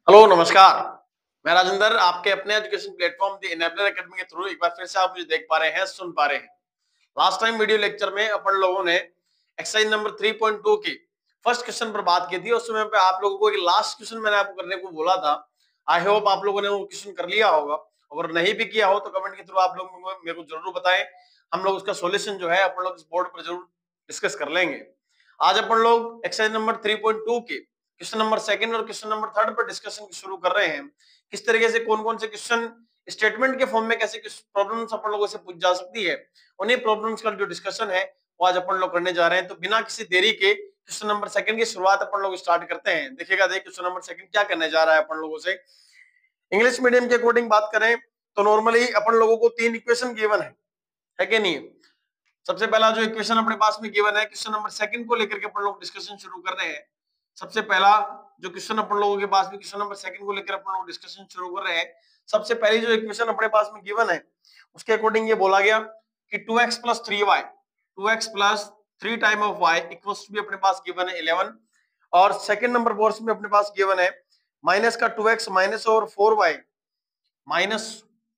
Hello नमस्कार। मैं राजेंद्र आपके अपने education platform the enabler academy के थ्रू एक बार फिर से आप मुझे देख पा रहे हैं, सुन पा रहे हैं। लास्ट टाइम वीडियो लेक्चर में अपन लोगों ने एक्सरसाइज नंबर 3.2 की फर्स्ट क्वेश्चन पर बात की थी। उस समय पे आप लोगों को एक लास्ट क्वेश्चन मैंने आपको करने को बोला था। आई होप आप लोगों ने वो क्वेश्चन कर लिया होगा। अगर नहीं भी किया हो तो कमेंट के थ्रू आप लोग मेरे को जरूर बताएं। हम लोग उसका सोल्यूशन जो है अपन लोग इस बोर्ड पर जरूर डिस्कस कर लेंगे। आज अपन लोग एक्सरसाइज नंबर 3.2 के क्वेश्चन नंबर सेकंड और क्वेश्चन नंबर थर्ड पर डिस्कशन शुरू कर रहे हैं। किस तरीके से कौन कौन से क्वेश्चन स्टेटमेंट के फॉर्म में कैसे प्रॉब्लम्स अपन लोगों से पूछ जा सकती है, उन्हीं प्रॉब्लम्स का जो डिस्कशन है वो आज अपन लोग करने जा रहे हैं। तो बिना किसी देरी के क्वेश्चन नंबर सेकंड की शुरुआत अपन लोग स्टार्ट करते हैं। देखिएगा क्वेश्चन नंबर सेकंड क्या करने जा रहा है अपन लोगों से। इंग्लिश मीडियम के अकॉर्डिंग बात करें तो नॉर्मली अपन लोगों को 3 इक्वेशन गिवन है कि नहीं। सबसे पहला जो इक्वेशन अपने पास में गिवन है, क्वेश्चन नंबर सेकंड को लेकर के अपन लोग डिस्कशन शुरू कर रहे हैं। सबसे पहला जो क्वेश्चन अपन लोगों के पास में क्वेश्चन नंबर सेकंड को लेकर अपन लोग डिस्कशन शुरू कर रहे हैं। सबसे पहली जो इक्वेशन अपने पास में गिवन है उसके अकॉर्डिंग ये बोला गया कि 2x plus 3y 2x plus 3 time of y equals to be अपने पास गिवन है 11। और सेकंड नंबर पोर्शन में अपने पास गिवन है माइनस का 2x माइनस और 4y माइनस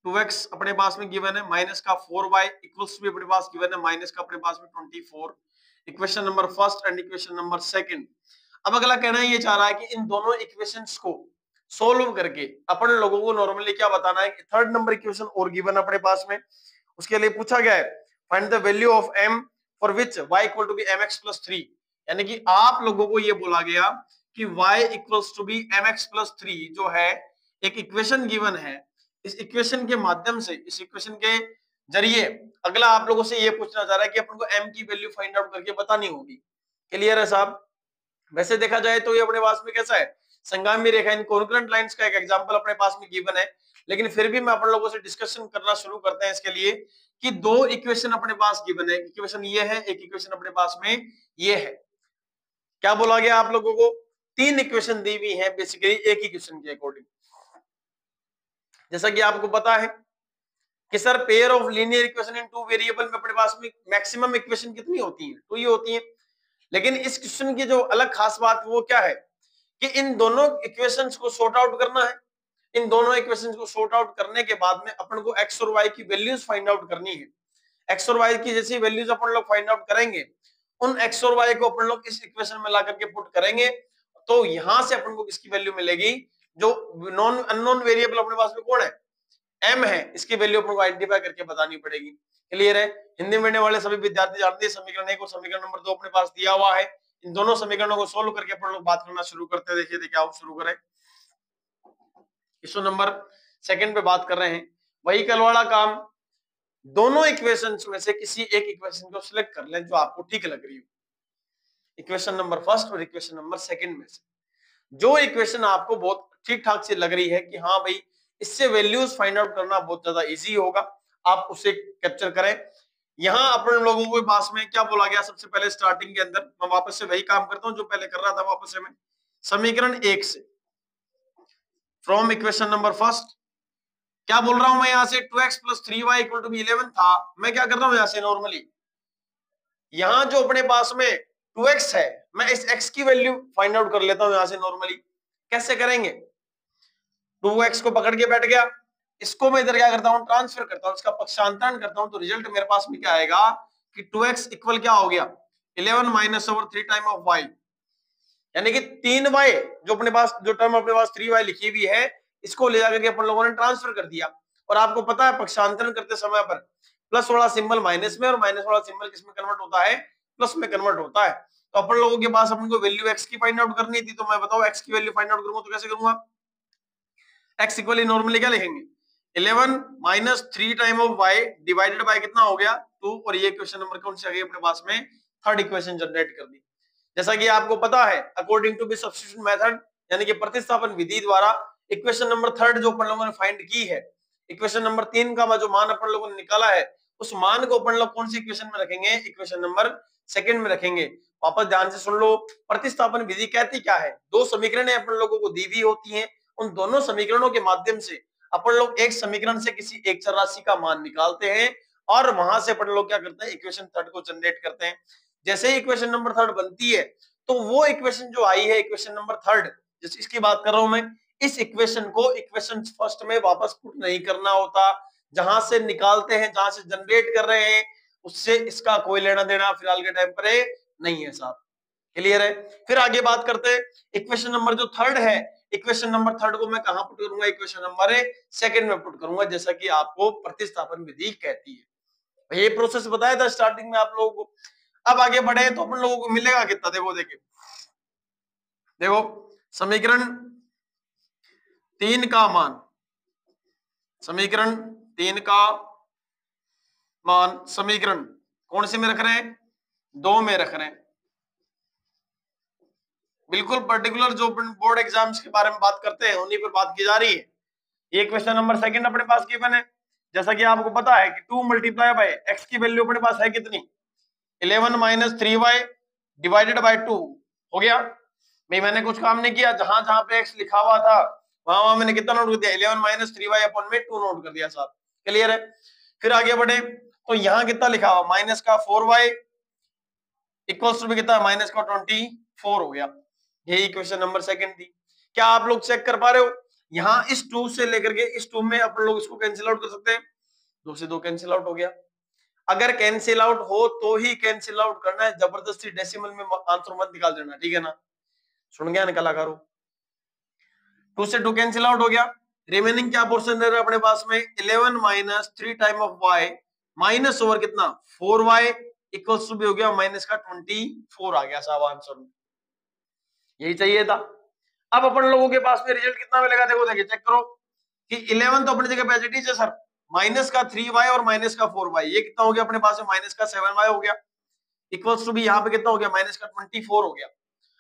2x अपने पास में गिवन है, माइनस का 4y इक्वल्स भी अपने पास गिवन है, माइनस का अपने पास में 24। Equation number first and equation number second. अब अगला कहना ये चाह रहा है कि इन दोनों इक्वेशंस को सोल्व करके अपन लोगों को नॉर्मली क्या बताना है कि थर्ड नंबर इक्वेशन और गिवन अपने पास में। उसके लिए पूछा गया है find the value of m for which y equal to be mx plus 3। यानी कि आप लोगों को ये बोला गया कि y equals to be mx plus 3 जो है एक इक्वेशन गिवन है। इस इक्वेशन के माध्यम से, इस इक्वेशन के जरिए अगला आप लोगों से ये पूछना चाह रहा है कि अपन को m की वैल्यू फाइंड आउट करके बतानी होगी। क्लियर है साहब। वैसे देखा जाए तो ये अपने पास में कैसा है, संगामी रेखा इन कॉन्ग्रुएंट लाइंस का एक एग्जांपल अपने पास में गिवन है। लेकिन फिर भी मैं अपन लोगों से डिस्कशन करना शुरू करते हैं इसके लिए कि दो इक्वेशन अपने पास गिवन है। इक्वेशन ये है, एक इक्वेशन अपने पास में ये है। क्या बोला गया आप लोगों को, 3 इक्वेशन दी हुई है बेसिकली एक ही क्वेश्चन के अकॉर्डिंग। जैसा कि आपको पता है कि sir pair of linear equation in 2 variable में अपने पास में मैक्सिमम इक्वेशन कितनी होती है, 2 ही होती है। लेकिन इस क्वेश्चन की जो अलग खास बात वो क्या है कि इन दोनों इक्वेशंस को सॉर्ट आउट करना है। इन दोनों इक्वेशंस को सॉर्ट आउट करने के बाद में अपन को x और y की वैल्यूज फाइंड आउट करनी है। x और y की जैसी वैल्यूज अपन लोग फाइंड आउट करेंगे, उन x और y को अपन लोग इस इक्वेशन में ला करके पुट करेंगे तो यहां से अपन को किसकी वैल्यू मिलेगी, जो नॉन अननोन वेरिएबल अपने पास में कौन है, m है, इसकी वैल्यू अपन को आइडेंटिफाई करके बतानी पड़ेगी। क्लियर है। हिंदी मीडियम वाले सभी विद्यार्थी जानते हैं समीकरण 1 और समीकरण नंबर 2 अपने पास दिया हुआ है। इन दोनों समीकरणों को सोल्व करके अपन लोग बात करना शुरू करते हैं। देखिए आप शुरू करें। क्वेश्चन नंबर सेकंड पे बात कर रहे हैं। वही कल वाला काम, दोनों इक्वेशंस में से किसी एक इक्वेशन को सिलेक्ट कर लें जो आपको ठीक लग रही हो। इक्वेशन नंबर फर्स्ट और इक्वेशन नंबर सेकंड में से जो इक्वेशन आपको बहुत ठीक ठाक से लग रही है कि हाँ भाई इससे वैल्यूज फाइंड आउट करना बहुत ज्यादा इजी होगा, आप उसे कैप्चर करें। यहाँ अपन लोगों के पास में क्या बोला गया, सबसे पहले स्टार्टिंग के अंदर मैं वापस से वही काम करता हूं जो पहले कर रहा था। वापस से मैं समीकरण 1 से फ्रॉम इक्वेशन नंबर फर्स्ट क्या बोल रहा हूं मैं, यहाँ से 2x plus 3y equal to 11 था। मैं क्या कर रहा हूं यहाँ से नॉर्मली, यहाँ जो अपने पास में 2x है मैं इस x की वैल्यू फाइंड आउट कर लेता हूं यहाँ से नॉर्मली। कैसे करेंगे, 2x को पकड़ के बैठ गया, इसको मैं इधर क्या करता हूं ट्रांसफर करता हूं, इसका पक्षांतरण करता हूं तो रिजल्ट मेरे पास में क्या आएगा कि 2x इक्वल क्या हो गया 11 minus over 3 time of y। यानी कि 3y जो अपने पास, जो टर्म अपने पास 3y लिखी हुई है इसको ले जाकर के अपन लोगों ने ट्रांसफर कर दिया। और आपको पता है पक्षांतरण करते समय पर प्लस वाला सिंबल माइनस में और माइनस वाला सिंबल किसमें कन्वर्ट होता है, प्लस में कन्वर्ट होता है। तो अपन लोगों के पास अपन को वैल्यू x की फाइंड आउट करनी थी, तो मैं बताऊं x की वैल्यू फाइंड आउट करूंगा तो कैसे करूंगा, x इक्वली नॉर्मली क्या लिखेंगे 11 minus 3 time of y divided by कितना हो गया 2। और ये क्वेश्चन नंबर कौन सी आ गई अपने पास में, थर्ड इक्वेशन जनरेट कर दी। जैसा कि आपको पता है according to be substitution method यानी कि प्रतिस्थापन विधि द्वारा इक्वेशन नंबर थर्ड जो अपन लोगों ने फाइंड की है, इक्वेशन नंबर 3 का जो मान अपन लोगों ने निकाला है उस मान को अपन लोग कौन सी इक्वेशन में रखेंगे, इक्वेशन नंबर सेकंड में रखेंगे। वापस ध्यान से सुन लो, प्रतिस्थापन विधि कहती क्या है, दो समीकरण अपन लोगों को दी हुई होती हैं, उन दोनों समीकरणों के माध्यम से अपन लोग एक समीकरण से किसी एक चर राशि का मान निकालते हैं और वहां से अपन लोग क्या करते हैं इक्वेशन थर्ड को जनरेट करते हैं। जैसे ही इक्वेशन नंबर थर्ड बनती है तो वो इक्वेशन जो आई है इक्वेशन नंबर थर्ड, जिस इसकी बात कर रहा हूं मैं, इस इक्वेशन को इक्वेशन फर्स्ट में वापस पुट नहीं करना होता, जहां से निकालते हैं, जहां से जनरेट कर रहे हैं, उससे इसका कोई लेना देना फिलहाल के टाइम पर नहीं है साहब। क्लियर है? फिर आगे बात करते हैं इक्वेशन नंबर जो थर्ड है, इक्वेशन नंबर थर्ड को मैं कहां पुट करूंगा? इक्वेशन नंबर सेकंड में पुट करूंगा, जैसा कि आपको प्रतिस्थापन विधि कहती है। ये प्रोसेस बताया था स्टार्टिंग में आप लोगों को। अब आगे बढ़े तो अपन लोगों को मिलेगा कितना, देखो देखो समीकरण 3 का मान, समीकरण 3 का मान समीकरण कौन से में रख रहे हैं? 2 में रख रहे हैं। बिल्कुल पर्टिकुलर जो बोर्ड एग्जाम्स के बारे में बात करते हैं उन्हीं पर बात की जा रही है। ये क्वेश्चन नंबर सेकंड अपने पास गिवन है, जैसा कि आपको पता है कि 2 मल्टीप्लाई बाय एक्स की वैल्यू अपने पास है कितनी? 11 माइनस 3y डिवाइडेड बाय 2 हो गया। भाई मैंने कुछ काम नहीं किया, जहां जहां पे x लिखा हुआ था वहां मैंने कितना नोट कर दिया? 11 माइनस 3y अपॉन में 2 नोट कर दिया साहब। क्लियर है? फिर आगे बढ़े तो यहाँ कितना लिखा हुआ? माइनस का 4y इक्वल्स टू कितना? माइनस का 24 हो गया। यही इक्वेशन नंबर सेकंड थी। क्या आप लोग चेक कर पा रहे हो? यहाँ इस 2 से लेकर के इस 2 में अपन लोग इसको कैंसिल आउट कर सकते हैं। 2 से 2 कैंसिल आउट हो गया। अगर कैंसिल आउट हो तो ही कैंसिल आउट करना है, जबरदस्ती डेसिमल में आंसर मत निकाल देना, ठीक है ना? सुन गया ना कलाकारों? 2 से 2 कैंसिल आउट हो गया। रिमेनिंग क्या पोर्शन दे रहा है अपने पास में? 11 minus 3 time of y minus over कितना? 4y इक्वल्स टू भी हो गया माइनस का 24 आ गया साहब आंसर में। यही चाहिए था। अब अपन लोगों के पास में रिजल्ट कितना मिलेगा? देखो देखिए चेक करो कि 11 तो अपनी जगह पे एज इट इज है सर, माइनस का 3y और माइनस का 4y, ये कितना हो गया अपने पास में? माइनस का 7y हो गया इक्वल्स टू भी यहाँ पे कितना हो गया? माइनस का 24 हो गया।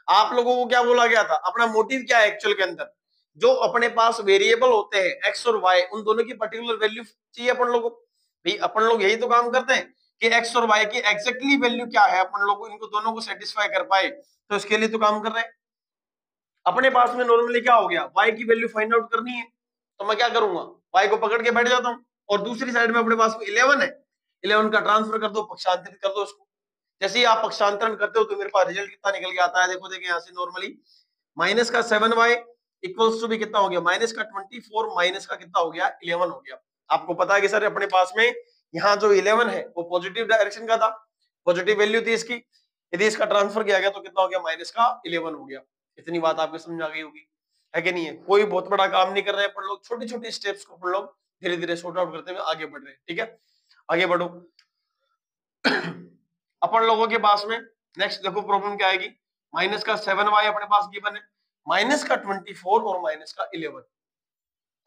आप लोगों को क्या बोला गया था? अपना मोटिव क्या है एक्चुअल के अंदर? जो अपने पास वेरिएबल होते हैं एक्स और वाई, उन दोनों की पर्टिकुलर वैल्यू चाहिए अपन लोगों को। भाई अपन लोग यही तो काम करते हैं कि एक्स और वाई की एग्जैक्टली वैल्यू क्या है, अपन लोग इनको दोनों को सेटिस्फाई कर पाए, तो इसके लिए तो काम कर रहे हैं। अपने पास में नॉर्मली क्या हो गया? वाई की वैल्यू फाइंड आउट करनी है, तो मैं क्या करूंगा? वाई को पकड़ के बैठ जाता हूँ, और दूसरी साइड में अपने पास में 11 है, 11 का ट्रांसफर कर दो, पक्षांतरित कर दो उसको। जैसे ही आप पक्षांतरण करते हो तो मेरे पास रिजल्ट कितना निकल के आता है? देखो देखिए यहाँ से नॉर्मली माइनस का 7y इक्वल्स टू भी कितना हो गया? माइनस का 24 माइनस का कितना हो गया? 11 हो गया। आपको पता है कि सर अपने पास में यहाँ जो 11 है वो पॉजिटिव डायरेक्शन का था, पॉजिटिव वैल्यू थी इसकी, यदि इसका ट्रांसफर किया गया तो कितना हो गया? माइनस का 11 हो गया। इतनी बात आपको समझ आ गई होगी, है कि नहीं है? कोई बहुत बड़ा काम नहीं कर रहे हैं अपन लोग, छोटी छोटी स्टेप्स को अपन लोग धीरे धीरे सॉर्ट आउट करते हुए आगे बढ़ रहे हैं, ठीक है? आगे बढ़ो। अपन लोगों के पास में नेक्स्ट देखो प्रॉब्लम क्या आएगी? माइनस का 7y अपने पास गिवन है, माइनस का 24 और माइनस का 11,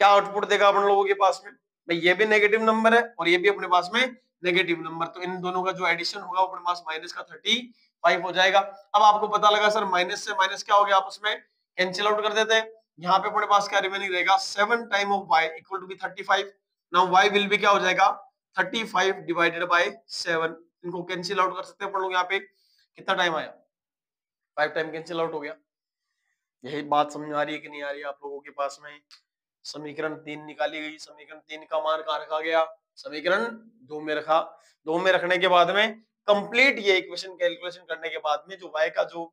क्या आउटपुट देगा अपन लोगों के पास में? भाई ये भी नेगेटिव नंबर है और ये भी अपने पास में नेगेटिव नंबर, तो इन दोनों का जो एडिशन होगा अपने पास माइनस का 35 हो जाएगा। अब आपको पता लगा सर माइनस से माइनस क्या हो गया? आपस में कैंसिल आउट कर देते हैं। यहाँ पे अपने पास क्या रिमेनिंग रहेगा? 7 time of y equal to be 35। Now y will be क्या हो जाएगा? 35 डिवाइडेड बाय 7। इनको कैंसिल आउट कर सकते हैं अपन लोग। यहाँ पे कितना टाइम आया? 5 टाइम कैंसिल आउट हो गया। यही बात समझ आ रही है कि नहीं आ रही है आप लोगों के पास में? समीकरण 3 निकाली गई, समीकरण 3 का मान कहाँ रखा गया? समीकरण 2 में रखा। 2 में रखने के बाद में कंप्लीट ये इक्वेशन कैलकुलेशन करने के बाद में जो y का जो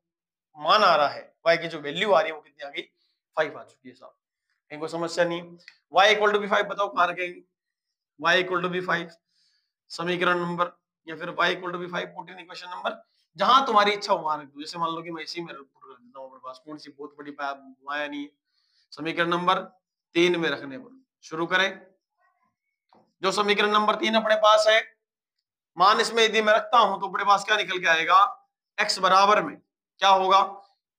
मान आ रहा है, y की जो वैल्यू आ रही है वो कितनी आ गई? 5 आ चुकी है साहब। इनको समस्या नहीं। y इक्वल टू बी 5 बताओ कहाँ रखेंगे? y इक्वल टू बी 5 समीकरण नंबर, या फिर y equal to be 5 14 equation number, जहां तुम्हारी इच्छा हो वहां रख दो। जैसे मान लो कि मैं इसी में पुट कर देता हूं, मेरे पास कौन सी बहुत बड़ी माया नहीं है। समीकरण नंबर 3 में रखने पर शुरू करें। जो समीकरण नंबर 3 अपने पास है, मान इसमें यदि मैं रखता हूं तो अपने पास क्या निकल के आएगा? x बराबर में क्या होगा?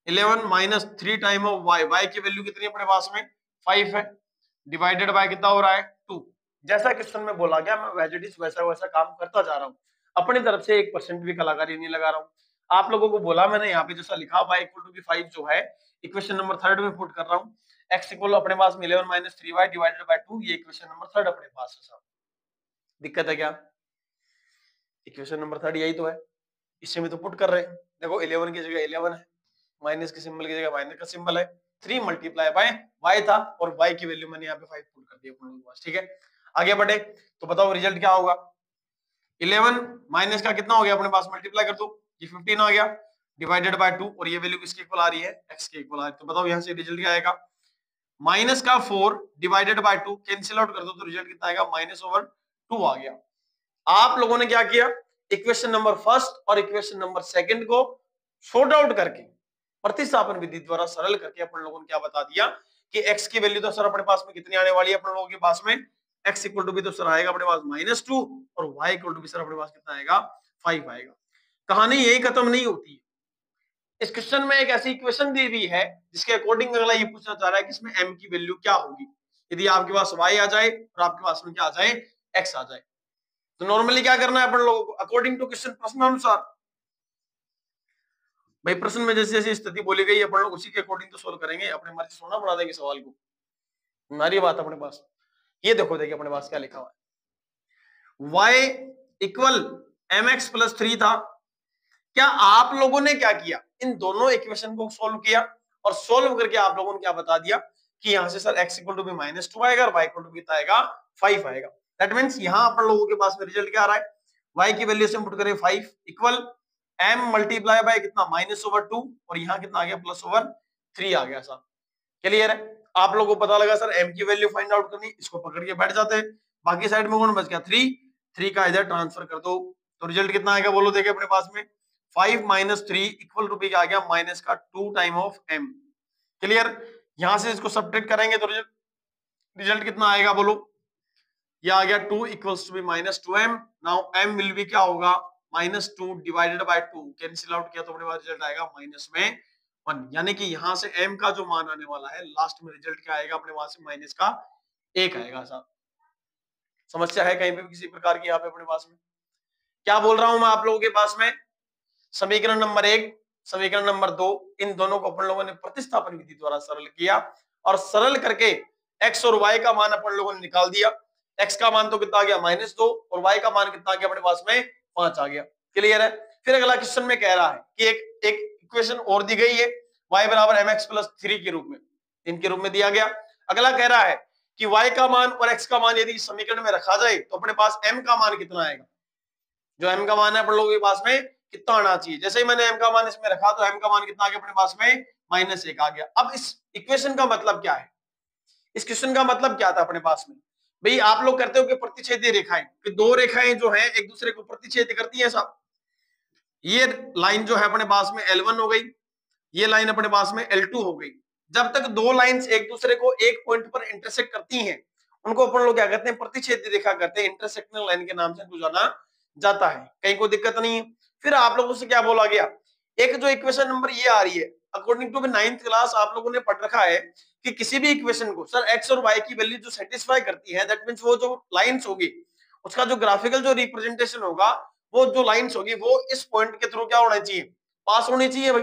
11 minus 3 time of y, y की वैल्यू कितनी अपने पास में? 5 है, डिवाइडेड बाय कितना हो रहा है? 2। जैसा क्वेश्चन में बोला गया मैं वैसा वैसा काम करता जा रहा हूँ, अपनी तरफ से 1% भी कलाकारी नहीं लगा रहा हूँ। आप लोगों को बोला मैंने यहाँ पे जैसा लिखा y इक्वल टू 5 जो है इक्वेशन नंबर 3 में पुट कर रहा हूँ। x इक्वल अपने पास 11 माइनस 3y डिवाइडेड बाय 2, ये इक्वेशन नंबर 3 अपने पास है साहब। दिक्कत है क्या? इक्वेशन नंबर 3 यही तो है, इसी में तो पुट कर रहे हैं। देखो 11 की जगह 11 है, माइनस के सिंबल की जगह माइनस का सिंबल है, 3 मल्टीप्लाई बाय y था और y की वैल्यू मैंने यहाँ पे 5 पुट कर दी अपने पास, ठीक है? आगे बढ़े तो बताओ रिजल्ट क्या होगा? 11 माइनस का कितना हो गया अपने पास? मल्टीप्लाई कर दो, ये 15 आ गया, डिवाइडेड बाय 2, और ये वैल्यू किसके इक्वल आ रही है? x के इक्वल आ रही है। तो बताओ यहाँ से रिजल्ट क्या आएगा? माइनस का 4 डिवाइडेड बाय 2 कैंसिल आउट कर दो तो रिजल्ट कितना आएगा -/2 आ गया। आप लोगों ने क्या किया, इक्वेशन नंबर फर्स्ट और इक्वेशन नंबर सेकंड को सॉर्ट आउट करके प्रतिस्थापन विधि द्वारा सरल करके अपन लोगों ने क्या बता दिया कि x की वैल्यू तो सर अपने पास में कितनी आने वाली है अपन लोगों के पास में, x इक्वल टू भी तो सर आएगा अपने पास -2 और y इक्वल टू भी सर अपने पास कितना आएगा 5 आएगा। कहानी यही खत्म नहीं होती है। इस क्वेश्चन में एक ऐसी इक्वेशन दी हुई है जिसके अकॉर्डिंग अगला ये पूछना चाह रहा है कि इसमें m की वैल्यू क्या होगी यदि आपके पास y आ जाए और आपके पास में क्या आ जाए x आ जाए। तो नॉर्मली क्या करना है अपन लोगों को, अकॉर्डिंग टू क्वेश्चन प्रश्न अनुसार, भाई प्रश्न में जैसे जैसी स्थिति बोली गई अपन लोग उसी के अकॉर्डिंग तो सोल्व करेंगे, अपने मर्जी से सोना बना देंगे सवाल को, हमारी बात अपने पास। ये देखो देखिए अपने पास क्या लिखा हुआ है, y इक्वल mx प्लस 3 था। क्या आप लोगों ने क्या किया, इन दोनों इक्वेशन को सोल्व किया और सोल्व करके आप लोगों ने क्या बता दिया कि यहां से सर x इक्वल टू भी -2 आएगा और y इक्वल टू कितना आएगा 5 आएगा। दैट मींस यहां अपन लोगों के पास में रिजल्ट क्या आ रहा है, y की वैल्यू से पुट करें 5 इक्वल m मल्टीप्लाई बाय कितना -/2 और यहाँ कितना आ गया +/3 आ गया सर। क्लियर है, आप लोगों को पता लगा सर m की वैल्यू फाइंड आउट करनी, इसको पकड़ के बैठ जाते हैं। बाकी साइड में कौन बच गया 3 का इधर ट्रांसफर कर दो तो रिजल्ट कितना आएगा बोलो देखिए अपने पास में 5 - 3 इक्वल टू आ गया माइनस का 2 टाइम ऑफ m। क्लियर, यहां से इसको सब्ट्रैक्ट करेंगे तो रिजल्ट कितना आएगा बोलो, ये आ गया 2 equals to be -2m। Now m will be क्या होगा -2 डिवाइडेड बाय 2 कैंसिल आउट किया तो अपने पास रिजल्ट आएगा -1, यानी कि यहां से m का जो मान आने वाला है लास्ट में रिजल्ट क्या आएगा अपने पास में -1 आएगा साहब। समस्या है कहीं पे भी किसी प्रकार की यहाँ पे अपने पास में? क्या बोल रहा हूं मैं आप लोगों के पास में, समीकरण नंबर 1 समीकरण नंबर 2 इन दोनों को अपन लोगों ने प्रतिस्थापन विधि द्वारा सरल किया और सरल करके x और y का मान अपन लोगों ने निकाल दिया। x का मान तो कितना आ गया -2 और y का मान कितना आ गया अपने पास में 5 आ गया। क्लियर है, फिर अगला क्वेश्चन में कह रहा है कि एक इक्वेशन और दी गई है y बराबर mx प्लस 3 के रूप में, इनके रूप में दिया गया। अगला कह रहा है कि y का मान और x का मान यदि समीकरण में रखा जाए तो अपने पास m का मान कितना आएगा, जो m का मान है अपन लोगों के पास में कितना आना चाहिए। जैसे ही मैंने m का मान इसमें रखा तो m का मान कितना आ गया अपने पास में -1 आ गया। अब इस इक्वेशन का मतलब क्या है, इस क्वेश्चन का मतलब क्या था अपने पास में, भाई आप लोग करते हो कि प्रतिच्छेदी रेखाएं, कि दो रेखाएं जो हैं एक दूसरे को प्रतिच्छेद करती हैं साहब। ये लाइन जो है अपने पास में L1 हो गई, ये लाइन अपने पास में L2 हो गई। जब तक दो लाइंस एक दूसरे को एक पॉइंट पर इंटरसेक्ट करती हैं उनको अपन लोग क्या कहते हैं, प्रतिच्छेदी रेखा कहते हैं, इंटरसेक्शनल लाइन के नाम से इनको जाना जाता है, कहीं कोई दिक्कत नहीं है। फिर आप लोगों से क्या बोला गया, एक जो इक्वेशन नंबर ये आ रही है अकॉर्डिंग टू 9th क्लास आप लोगों ने पढ़ रखा है कि किसी भी इक्वेशन को सर x और y की वैल्यू जो सेटिस्फाई करती है दैट मींस वो जो लाइंस होगी उसका जो ग्राफिकल जो रिप्रेजेंटेशन होगा वो जो लाइंस होगी वो इस पॉइंट के थ्रू क्या होना चाहिए, पास होनी चाहिए। भाई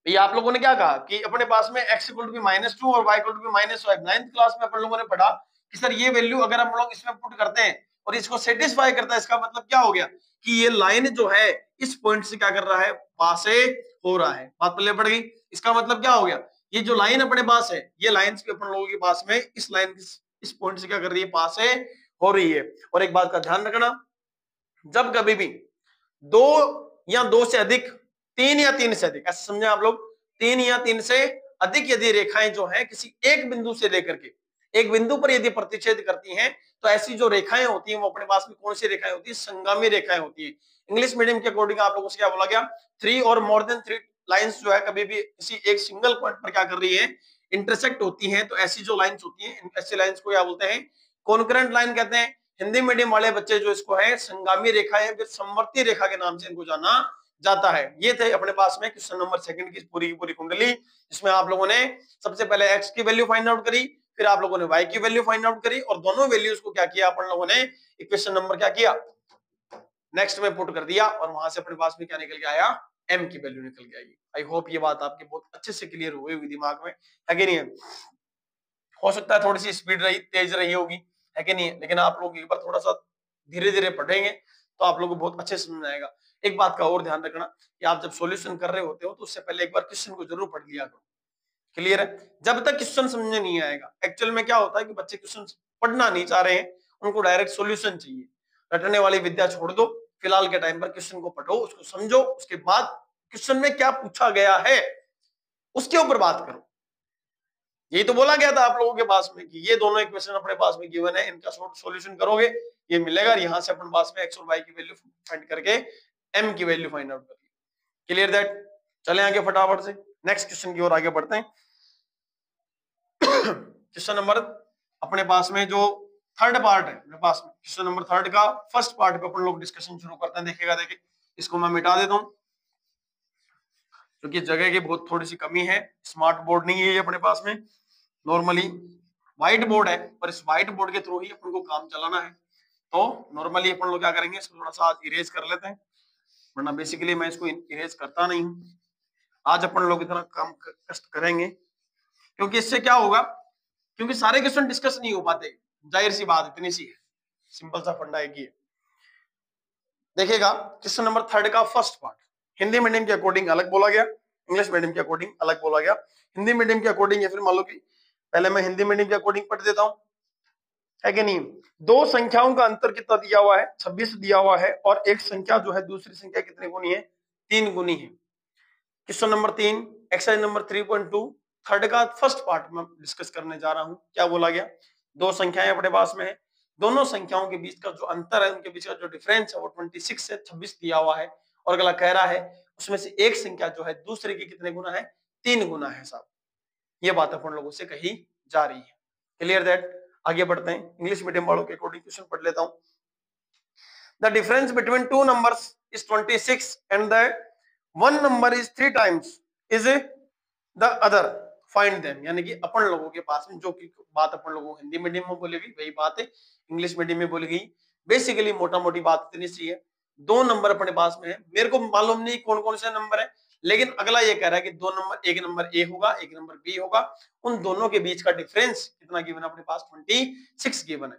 ये आप लोगों ने क्या कहा कि अपने पास में x इक्वल टू बी -2 और y equal to be -5। 9th class में अपन लोगों ने पढ़ा कि सर ये वैल्यू अगर हम लोग इसमें पुट करते हैं और इसको सेटिस्फाई करता है इसका मतलब क्या हो गया कि ये लाइन जो है इस पॉइंट से क्या कर रहा है, पास हो रहा है। बात पल्ले पड़ गई, इसका मतलब क्या हो गया, ये जो लाइन अपने पास है ये लाइंस के अपन लोगों के पास में इस लाइन इस पॉइंट से क्या कर रही है, पास हो रही है। और एक बात का ध्यान रखना, जब कभी भी दो या दो से अधिक, तीन या तीन से अधिक, ऐसा समझे आप लोग, तीन या तीन से अधिक यदि रेखाएं जो है किसी एक बिंदु से लेकर के एक बिंदु पर यदि प्रतिच्छेद करती हैं तो ऐसी जो रेखाएं होती हैं वो अपने पास में कौन सी रेखाएं होती है, संगामी रेखाएं होती है। इंग्लिश मीडियम के अकॉर्डिंग आप लोगों से क्या बोला गया, 3 और मोर देन 3 लाइंस जो है कभी भी किसी एक सिंगल पॉइंट पर क्या कर रही है, इंटरसेक्ट होती हैं। तो ऐसी जो लाइंस होती हैं ऐसी लाइंस को क्या बोलते हैं, कॉन्करेंट लाइन कहते हैं। हिंदी मीडियम वाले बच्चे जो इसको है संगामी रेखा या फिर समवर्ती रेखा के नाम से इनको जाना जाता है। ये थे अपने पास में क्वेश्चन नंबर 2 की पूरी कुंडली, जिसमें आप लोगों ने सबसे पहले x की वैल्यू फाइंड आउट करी, फिर आप लोगों ने y की वैल्यू फाइंड आउट करी और दोनों वैल्यूज को क्या किया अपन लोगों ने इक्वेशन नंबर क्या किया, नेक्स्ट में पुट कर दिया और वहां से अपने पास में क्या निकल के आया, m की वैल्यू निकल के आई। आई होप ये बात आपके बहुत अच्छे से क्लियर हुई होगी दिमाग में, है कि नहीं है। हो सकता है थोड़ी सी स्पीड रही तेज रही होगी, है कि नहीं है, लेकिन आप लोग एक बार थोड़ा सा धीरे धीरे पढ़ेंगे तो आप लोगों को बहुत अच्छे समझ में आएगा। एक बात का और ध्यान रखना कि आप जब सॉल्यूशन कर रहे होते हो तो उससे पहले एक बार क्वेश्चन को जरूर पढ़ लिया करो। क्लियर है, जब तक क्वेश्चन समझ में नहीं आएगा, एक्चुअल में क्या होता है कि बच्चे क्वेश्चन पढ़ना नहीं चाह रहे हैं, उनको डायरेक्ट सॉल्यूशन चाहिए। रटने वाली विद्या छोड़ दो, फिलहाल के टाइम पर क्वेश्चन को पढ़ो, उसको समझो, उसके बाद क्वेश्चन में क्या पूछा गया है उसके ऊपर बात करो। यही तो बोला गया था आप लोगों के पास में कि ये दोनों इक्वेशन अपने पास में गिवन है, इनका सॉल्यूशन करोगे ये मिलेगा, और यहां से अपन पास में x और y की वैल्यू फाइंड करके m की वैल्यू फाइंड आउट करेंगे। Clear that? चले आगे फटाफट से नेक्स्ट क्वेश्चन की ओर आगे बढ़ते हैं। क्वेश्चन नंबर अपने पास में जो थर्ड पार्ट है अपने पास में, क्वेश्चन नंबर थर्ड का फर्स्ट पार्ट पे अपन लोग डिस्कशन शुरू करते हैं। देखिएगा, देखिए इसको मैं मिटा देता हूं क्योंकि जगह की बहुत थोड़ी सी कमी है। स्मार्ट बोर्ड नहीं है ये अपने पास में, नॉर्मली व्हाइट बोर्ड है, पर इस व्हाइट बोर्ड के थ्रू ही अपन को काम चलाना है। तो नॉर्मली अपन लोग क्या करेंगे, इसको थोड़ा सा आज इरेज कर लेते हैं, वरना बेसिकली मैं इसको इरेज करता नहीं हूँ। आज अपन लोग इतना काम कष्ट करेंगे क्योंकि इससे क्या होगा, क्योंकि सारे क्वेश्चन डिस्कस नहीं हो पाते, जाहिर सी बात इतनी सी है, सिंपल सा फंडा है कि देखिएगा क्वेश्चन नंबर थर्ड का फर्स्ट पार्ट हिंदी मीडियम के अकॉर्डिंग अलग बोला गया, इंग्लिश मीडियम के अकॉर्डिंग अलग बोला गया। हिंदी मीडियम के अकॉर्डिंग या फिर मान लो कि पहले मैं हिंदी मीडियम के अकॉर्डिंग पढ़ देता हूं, है कि नहीं। दो संख्याओं का अंतर कितना दिया हुआ है, 26 दिया हुआ है, और एक संख्या जो है दूसरी संख्या कितने गुनी है, 3 गुनी है। Question number 3 exercise number 3.2 third का फर्स्ट पार्ट में डिस्कस करने जा रहा हूं। क्या बोला गया, दो संख्याएं अपने पास में है, दोनों संख्याओं के बीच का जो अंतर है, उनके बीच का जो डिफरेंस है वो 26 से 26 दिया हुआ है, और अगला कह रहा है उसमें से एक संख्या जो है दूसरे के कितने गुना है, 3 गुना है साहब। ये बात अपन लोगों से कही जा रही है। Clear that? आगे बढ़ते हैं, इंग्लिश मीडियम वालों के अकॉर्डिंग क्वेश्चन पढ़ लेता हूं। The difference between two numbers is 26 and the one number is 3 times is the other, find them. यानी कि अपन लोगों के पास में जो की बात अपन लोगों को हिंदी मीडियम में बोली गई वही बात है इंग्लिश मीडियम में बोली गई। बेसिकली मोटा मोटी बात इतनी सी है, दो नंबर अपने पास में है, मेरे को मालूम नहीं कौन कौन से नंबर है, लेकिन अगला ये कह रहा है कि दो नंबर, एक नंबर ए होगा एक नंबर बी होगा, उन दोनों के बीच का डिफरेंस कितना गिवन है अपने पास, 26 गिवन है।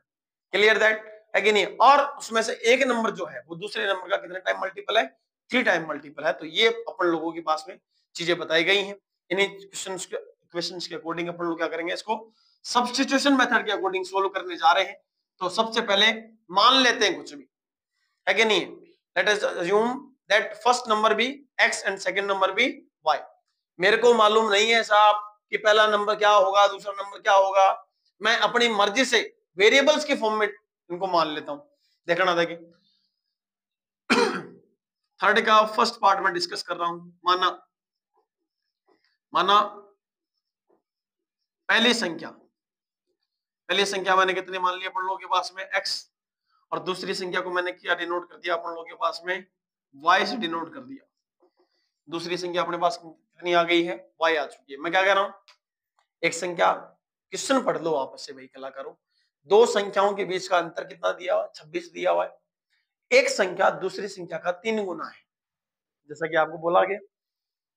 क्लियर दैट, है कि नहीं। और उसमें से एक नंबर जो है वो दूसरे नंबर का कितने टाइम मल्टीपल है, 3 टाइम मल्टीपल है। तो ये अपन लोगों के पास में चीजें बताई गई हैं। इन्हीं क्वेश्चंस के अकॉर्डिंग अपन लोग क्या करेंगे, इसको सब्स्टिट्यूशन मेथड के अकॉर्डिंग सोल्व करने जा रहे हैं। तो सबसे पहले मान लेते हैं कुछ भी, है कि नहीं। Late us assume that first number भी x एंड सेकंड नंबर भी y। मेरे को मालूम नहीं है साहब कि पहला नंबर क्या होगा दूसरा नंबर क्या होगा, मैं अपनी मर्जी से वेरिएबल्स के फॉर्म में इनको मान लेता हूं। देखना, देखिए थर्ड का फर्स्ट पार्ट में डिस्कस कर रहा हूं। माना पहली संख्या मैंने कितने मान लिया अपन लोगों के पास में x, और दूसरी संख्या को मैंने क्या डिनोट कर दिया अपन लोगों के पास में y से डिनोट कर दिया। दूसरी संख्या अपने पास कितनी आ गई है, y आ चुकी है। मैं क्या कह रहा हूं, एक संख्या, क्वेश्चन पढ़ लो आपस से भाई, कला करो। दो संख्याओं के बीच का अंतर कितना दिया हुआ, 26 दिया हुआ है। एक संख्या दूसरी संख्या का 3 गुना है, जैसा कि आपको बोला गया।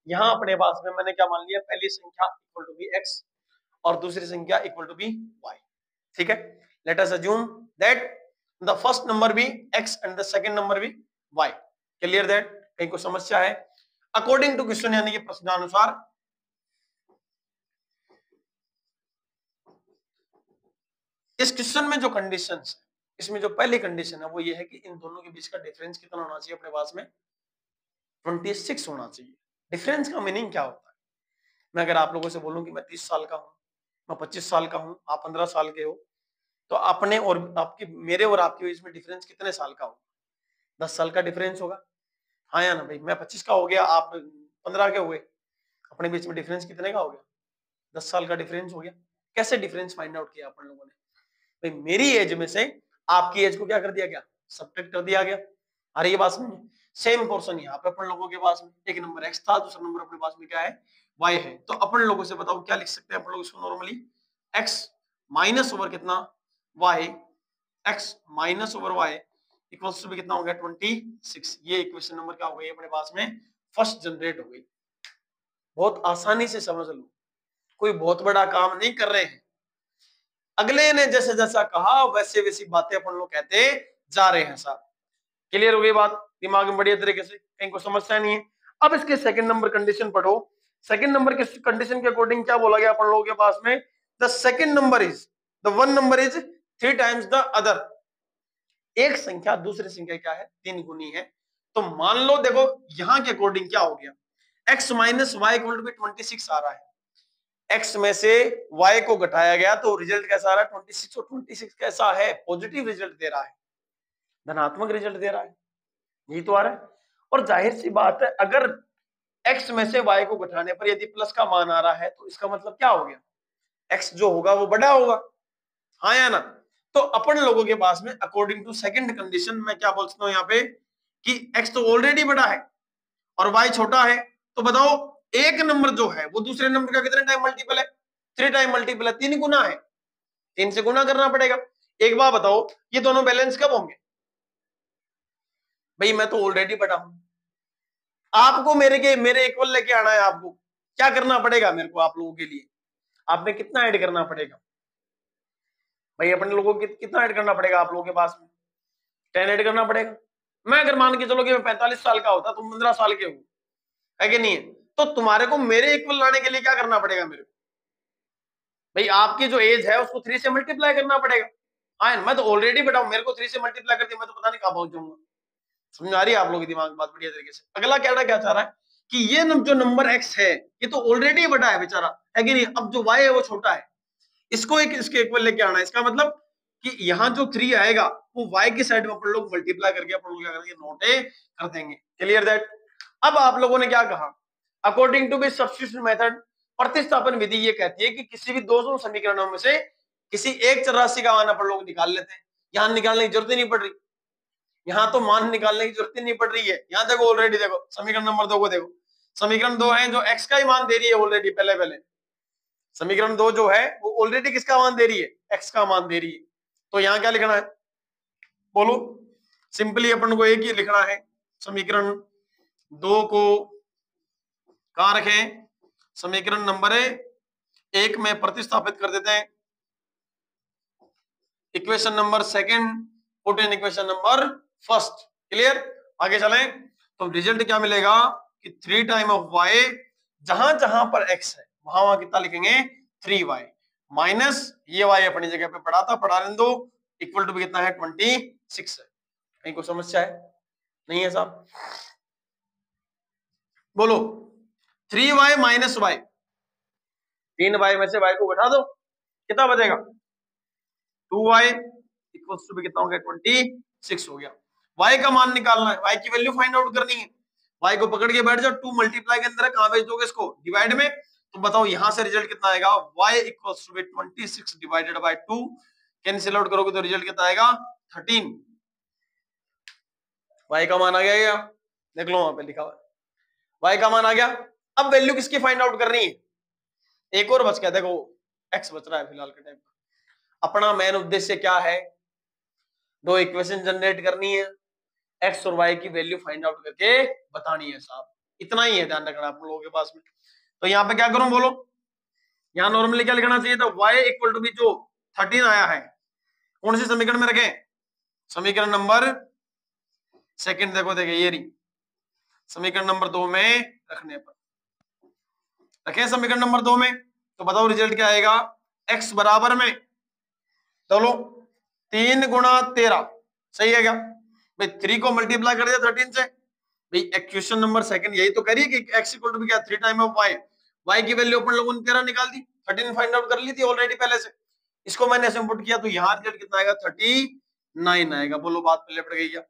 यहां अपने पास में मैंने क्या मान लिया, पहली संख्या इक्वल टू बी x और दूसरी संख्या इक्वल टू बी y। ठीक है, let us assume that the first number भी x and the second number भी y। Clear that? कहीं को समस्या है? अकॉर्डिंग टू क्वेश्चन यानी कि प्रश्नानुसार इस क्वेश्चन में जो कंडीशंस है, इसमें जो पहली कंडीशन है वो ये है कि इन दोनों के बीच का डिफरेंस कितना होना चाहिए अपने पास में, 26 होना चाहिए। डिफरेंस का मीनिंग क्या होता है, मैं अगर आप लोगों से बोलूं कि मैं 30 साल का हूं, मैं 25 साल का हूं, आप 15 साल के हो, तो अपने और आपके, मेरे और आपके बीच में डिफरेंस कितने साल का होगा, 10 साल का डिफरेंस होगा। हाँ या ना भाई, मैं 25 का हो गया, आप 15 के हुए, अपने बीच में डिफरेंस कितने का हो गया, 10 साल का डिफरेंस हो गया। कैसे डिफरेंस फाइंड आउट किया अपन लोगों ने, भाई मेरी एज में से आपकी एज को क्या कर दिया गया, सब्ट्रैक्ट कर दिया गया। अरे ये बात समझिए, सेम पोर्शन यहाँ पे अपन लोगों के पास में एक नंबर x था, दूसरा नंबर अपने पास में क्या है, y है। तो अपन लोगों से बताओ क्या लिख सकते हैं अपन लोग इसको नॉर्मली, x माइनस ओवर कितना y, x minus over y equals to be कितना हो गया 26। ये इक्वेशन नंबर क्या हो गई अपने पास में, फर्स्ट जनरेट हो गई। बहुत आसानी से समझ लो, कोई बहुत बड़ा काम नहीं कर रहे हैं, अगले ने जैसे जैसा कहा वैसे वैसी बातें अपन लोग कहते जा रहे हैं साहब। क्लियर हो गई बात, दिमाग में बढ़िया तरीके से, कहीं को समस्या नहीं है। अब इसके सेकंड नंबर कंडीशन पढ़ो। सेकंड नंबर के कंडीशन के अकॉर्डिंग क्या बोला गया अपन लोगों के पास में, the second number is, the one number is 3 times the other. एक संख्या दूसरी संख्या क्या है, 3 गुनी है। तो मान लो देखो यहां के अकॉर्डिंग क्या हो गया, x minus y equal to 26 आ रहा है, x में से y को घटाया गया तो रिजल्ट कैसा आ रहा है 26, और 26 कैसा है, पॉजिटिव रिजल्ट दे रहा है, धनात्मक रिजल्ट दे रहा है, यही तो आ रहा है। और जाहिर सी बात है अगर x में से y को घटाने पर यदि प्लस का मान आ रहा है तो इसका मतलब क्या हो गया, x जो होगा वो बड़ा होगा, हाँ या ना। तो अपन लोगों के पास में अकॉर्डिंग टू सेकंड कंडीशन मैं क्या बोल सकता हूं यहाँ पे कि x तो ऑलरेडी बड़ा है और y छोटा है, तो बताओ एक नंबर जो है वो दूसरे नंबर का कितने टाइम मल्टीपल है, 3 टाइम मल्टीपल है, 3 गुना है, 3 से गुना करना पड़ेगा। एक बात बताओ ये दोनों बैलेंस कब होंगे, भाई मैं तो ऑलरेडी बड़ा हूं, आपको मेरे इक्वल लेके आना है, आपको क्या करना पड़ेगा, मेरे को आप लोगों के लिए आपने कितना ऐड करना पड़ेगा, भाई अपने लोगों को कितना ऐड करना पड़ेगा, आप लोगों के पास में 10 ऐड करना पड़ेगा। मैं अगर मान के चलो कि मैं 45 साल का होता, तुम 15 साल के हो, है कि नहीं है, तो तुम्हारे को मेरे इक्वल लाने के लिए क्या करना पड़ेगा मेरे को, भाई आपकी जो एज है उसको 3 से मल्टीप्लाई करना पड़ेगा। हाँ मैं तो ऑलरेडी बड़ा हूं, मेरे को 3 से मल्टीप्लाई कर दिया मैं तो पता नहीं कहां पहुंच जाऊंगा। समझ आ रही है आप लोगों के दिमाग में बात बढ़िया तरीके से। अगला कहना क्या चाह रहा है कि ये जो नंबर x है ये तो ऑलरेडी बड़ा है बेचारा, है कि नहीं, अब जो y है वो छोटा है, इसको एक इसके इक्वल लेके आना है। इसका मतलब कि यहाँ जो 3 आएगा वो y की साइड में अपन लोग मल्टीप्लाई करके अपन लोग क्या करेंगे, नोटे कर देंगे। Clear that. अब आप लोगों ने क्या कहा, according to this substitution method, प्रतिस्थापन विधि ये कहती है कि किसी भी दो समीकरणों में से किसी एक चर राशि का मान अपन लोग निकाल लेते हैं, यहां निकालने की जरूरत ही नहीं पड़ रही, यहां तो मान निकालने की जरूरत ही नहीं पड़ रही है। यहां देखो ऑलरेडी, देखो समीकरण नंबर 2 को देखो, समीकरण 2 है जो x का ही मान दे रही है ऑलरेडी, पहले समीकरण 2 जो है वो ऑलरेडी किसका मान दे रही है, x का मान दे रही है। तो यहां क्या लिखना है बोलो, सिंपली अपन को एक ही लिखना है, समीकरण 2 को कहां रखें, समीकरण नंबर 1 में प्रतिस्थापित कर देते हैं, equation number 2 put in equation number 1। Clear. आगे चलें तो रिजल्ट क्या मिलेगा कि 3 टाइम ऑफ y, जहां जहां पर x है वहां वहां कितना लिखेंगे 3y माइनस ये y अपनी जगह पे पड़ा था, पढ़ा रहने दो, इक्वल टू भी कितना है 26 है। कहीं कोई समस्या है, नहीं है साहब, बोलो 3y माइनस y, 3y में से y को घटा दो कितना बचेगा 2y इक्वल्स टू भी कितना हो गया 26 हो गया। y का मान निकालना है, y की वैल्यू फाइंड आउट करनी है, y को पकड़ के बैठ जाओ, 2 मल्टीप्लाई के अंदर है, कहां भेज दोगे इसको डिवाइड में, तो बताओ यहां से रिजल्ट कितना आएगा, y इक्वल्स टू भी 26 डिवाइडेड बाय 2, कैंसिल आउट करोगे तो रिजल्ट कितना आएगा 13, y का मान आ गया, या देख लो वहां पे लिखा हुआ है y का मान आ गया। अब वैल्यू किसकी फाइंड आउट करनी है, एक और बच गया, देखो x बच रहा है फिलहाल के टाइम। अपना मेन उद्देश्य क्या है, दो इक्वेशन जनरेट करनी है, x और y की वैल्यू फाइंड आउट करके बतानी है साहब, इतना ही है, ध्यान रखना आप लोगों के पास में। तो यहाँ पे क्या करूं बोलो, यहाँ नॉर्मली क्या लिखना चाहिए था, y इक्वल टू भी जो 13 आया है कौन से समीकरण में रखें, समीकरण नंबर 2, देखो ये रही, समीकरण नंबर 2 में रखने पर रखें, समीकरण नंबर 2 में, तो बताओ रिजल्ट क्या आएगा, x बराबर में चलो 3 गुणा 13, सही है क्या भाई, 3 को मल्टीप्लाई कर दिया 13 से, भाई इक्वेशन नंबर 2 यही तो करिए कि x इक्वल टू क्या 3 टाइम ऑफ y की वैल्यू अपन लोगों ने 13 निकाल दी, 13 फाइंड आउट कर ली थी ऑलरेडी पहले से, इसको मैंने ऐसे इनपुट किया तो यहाँ रिजल्ट कितना आएगा 39 आएगा। बोलो बात पहले पड़ गई क्या,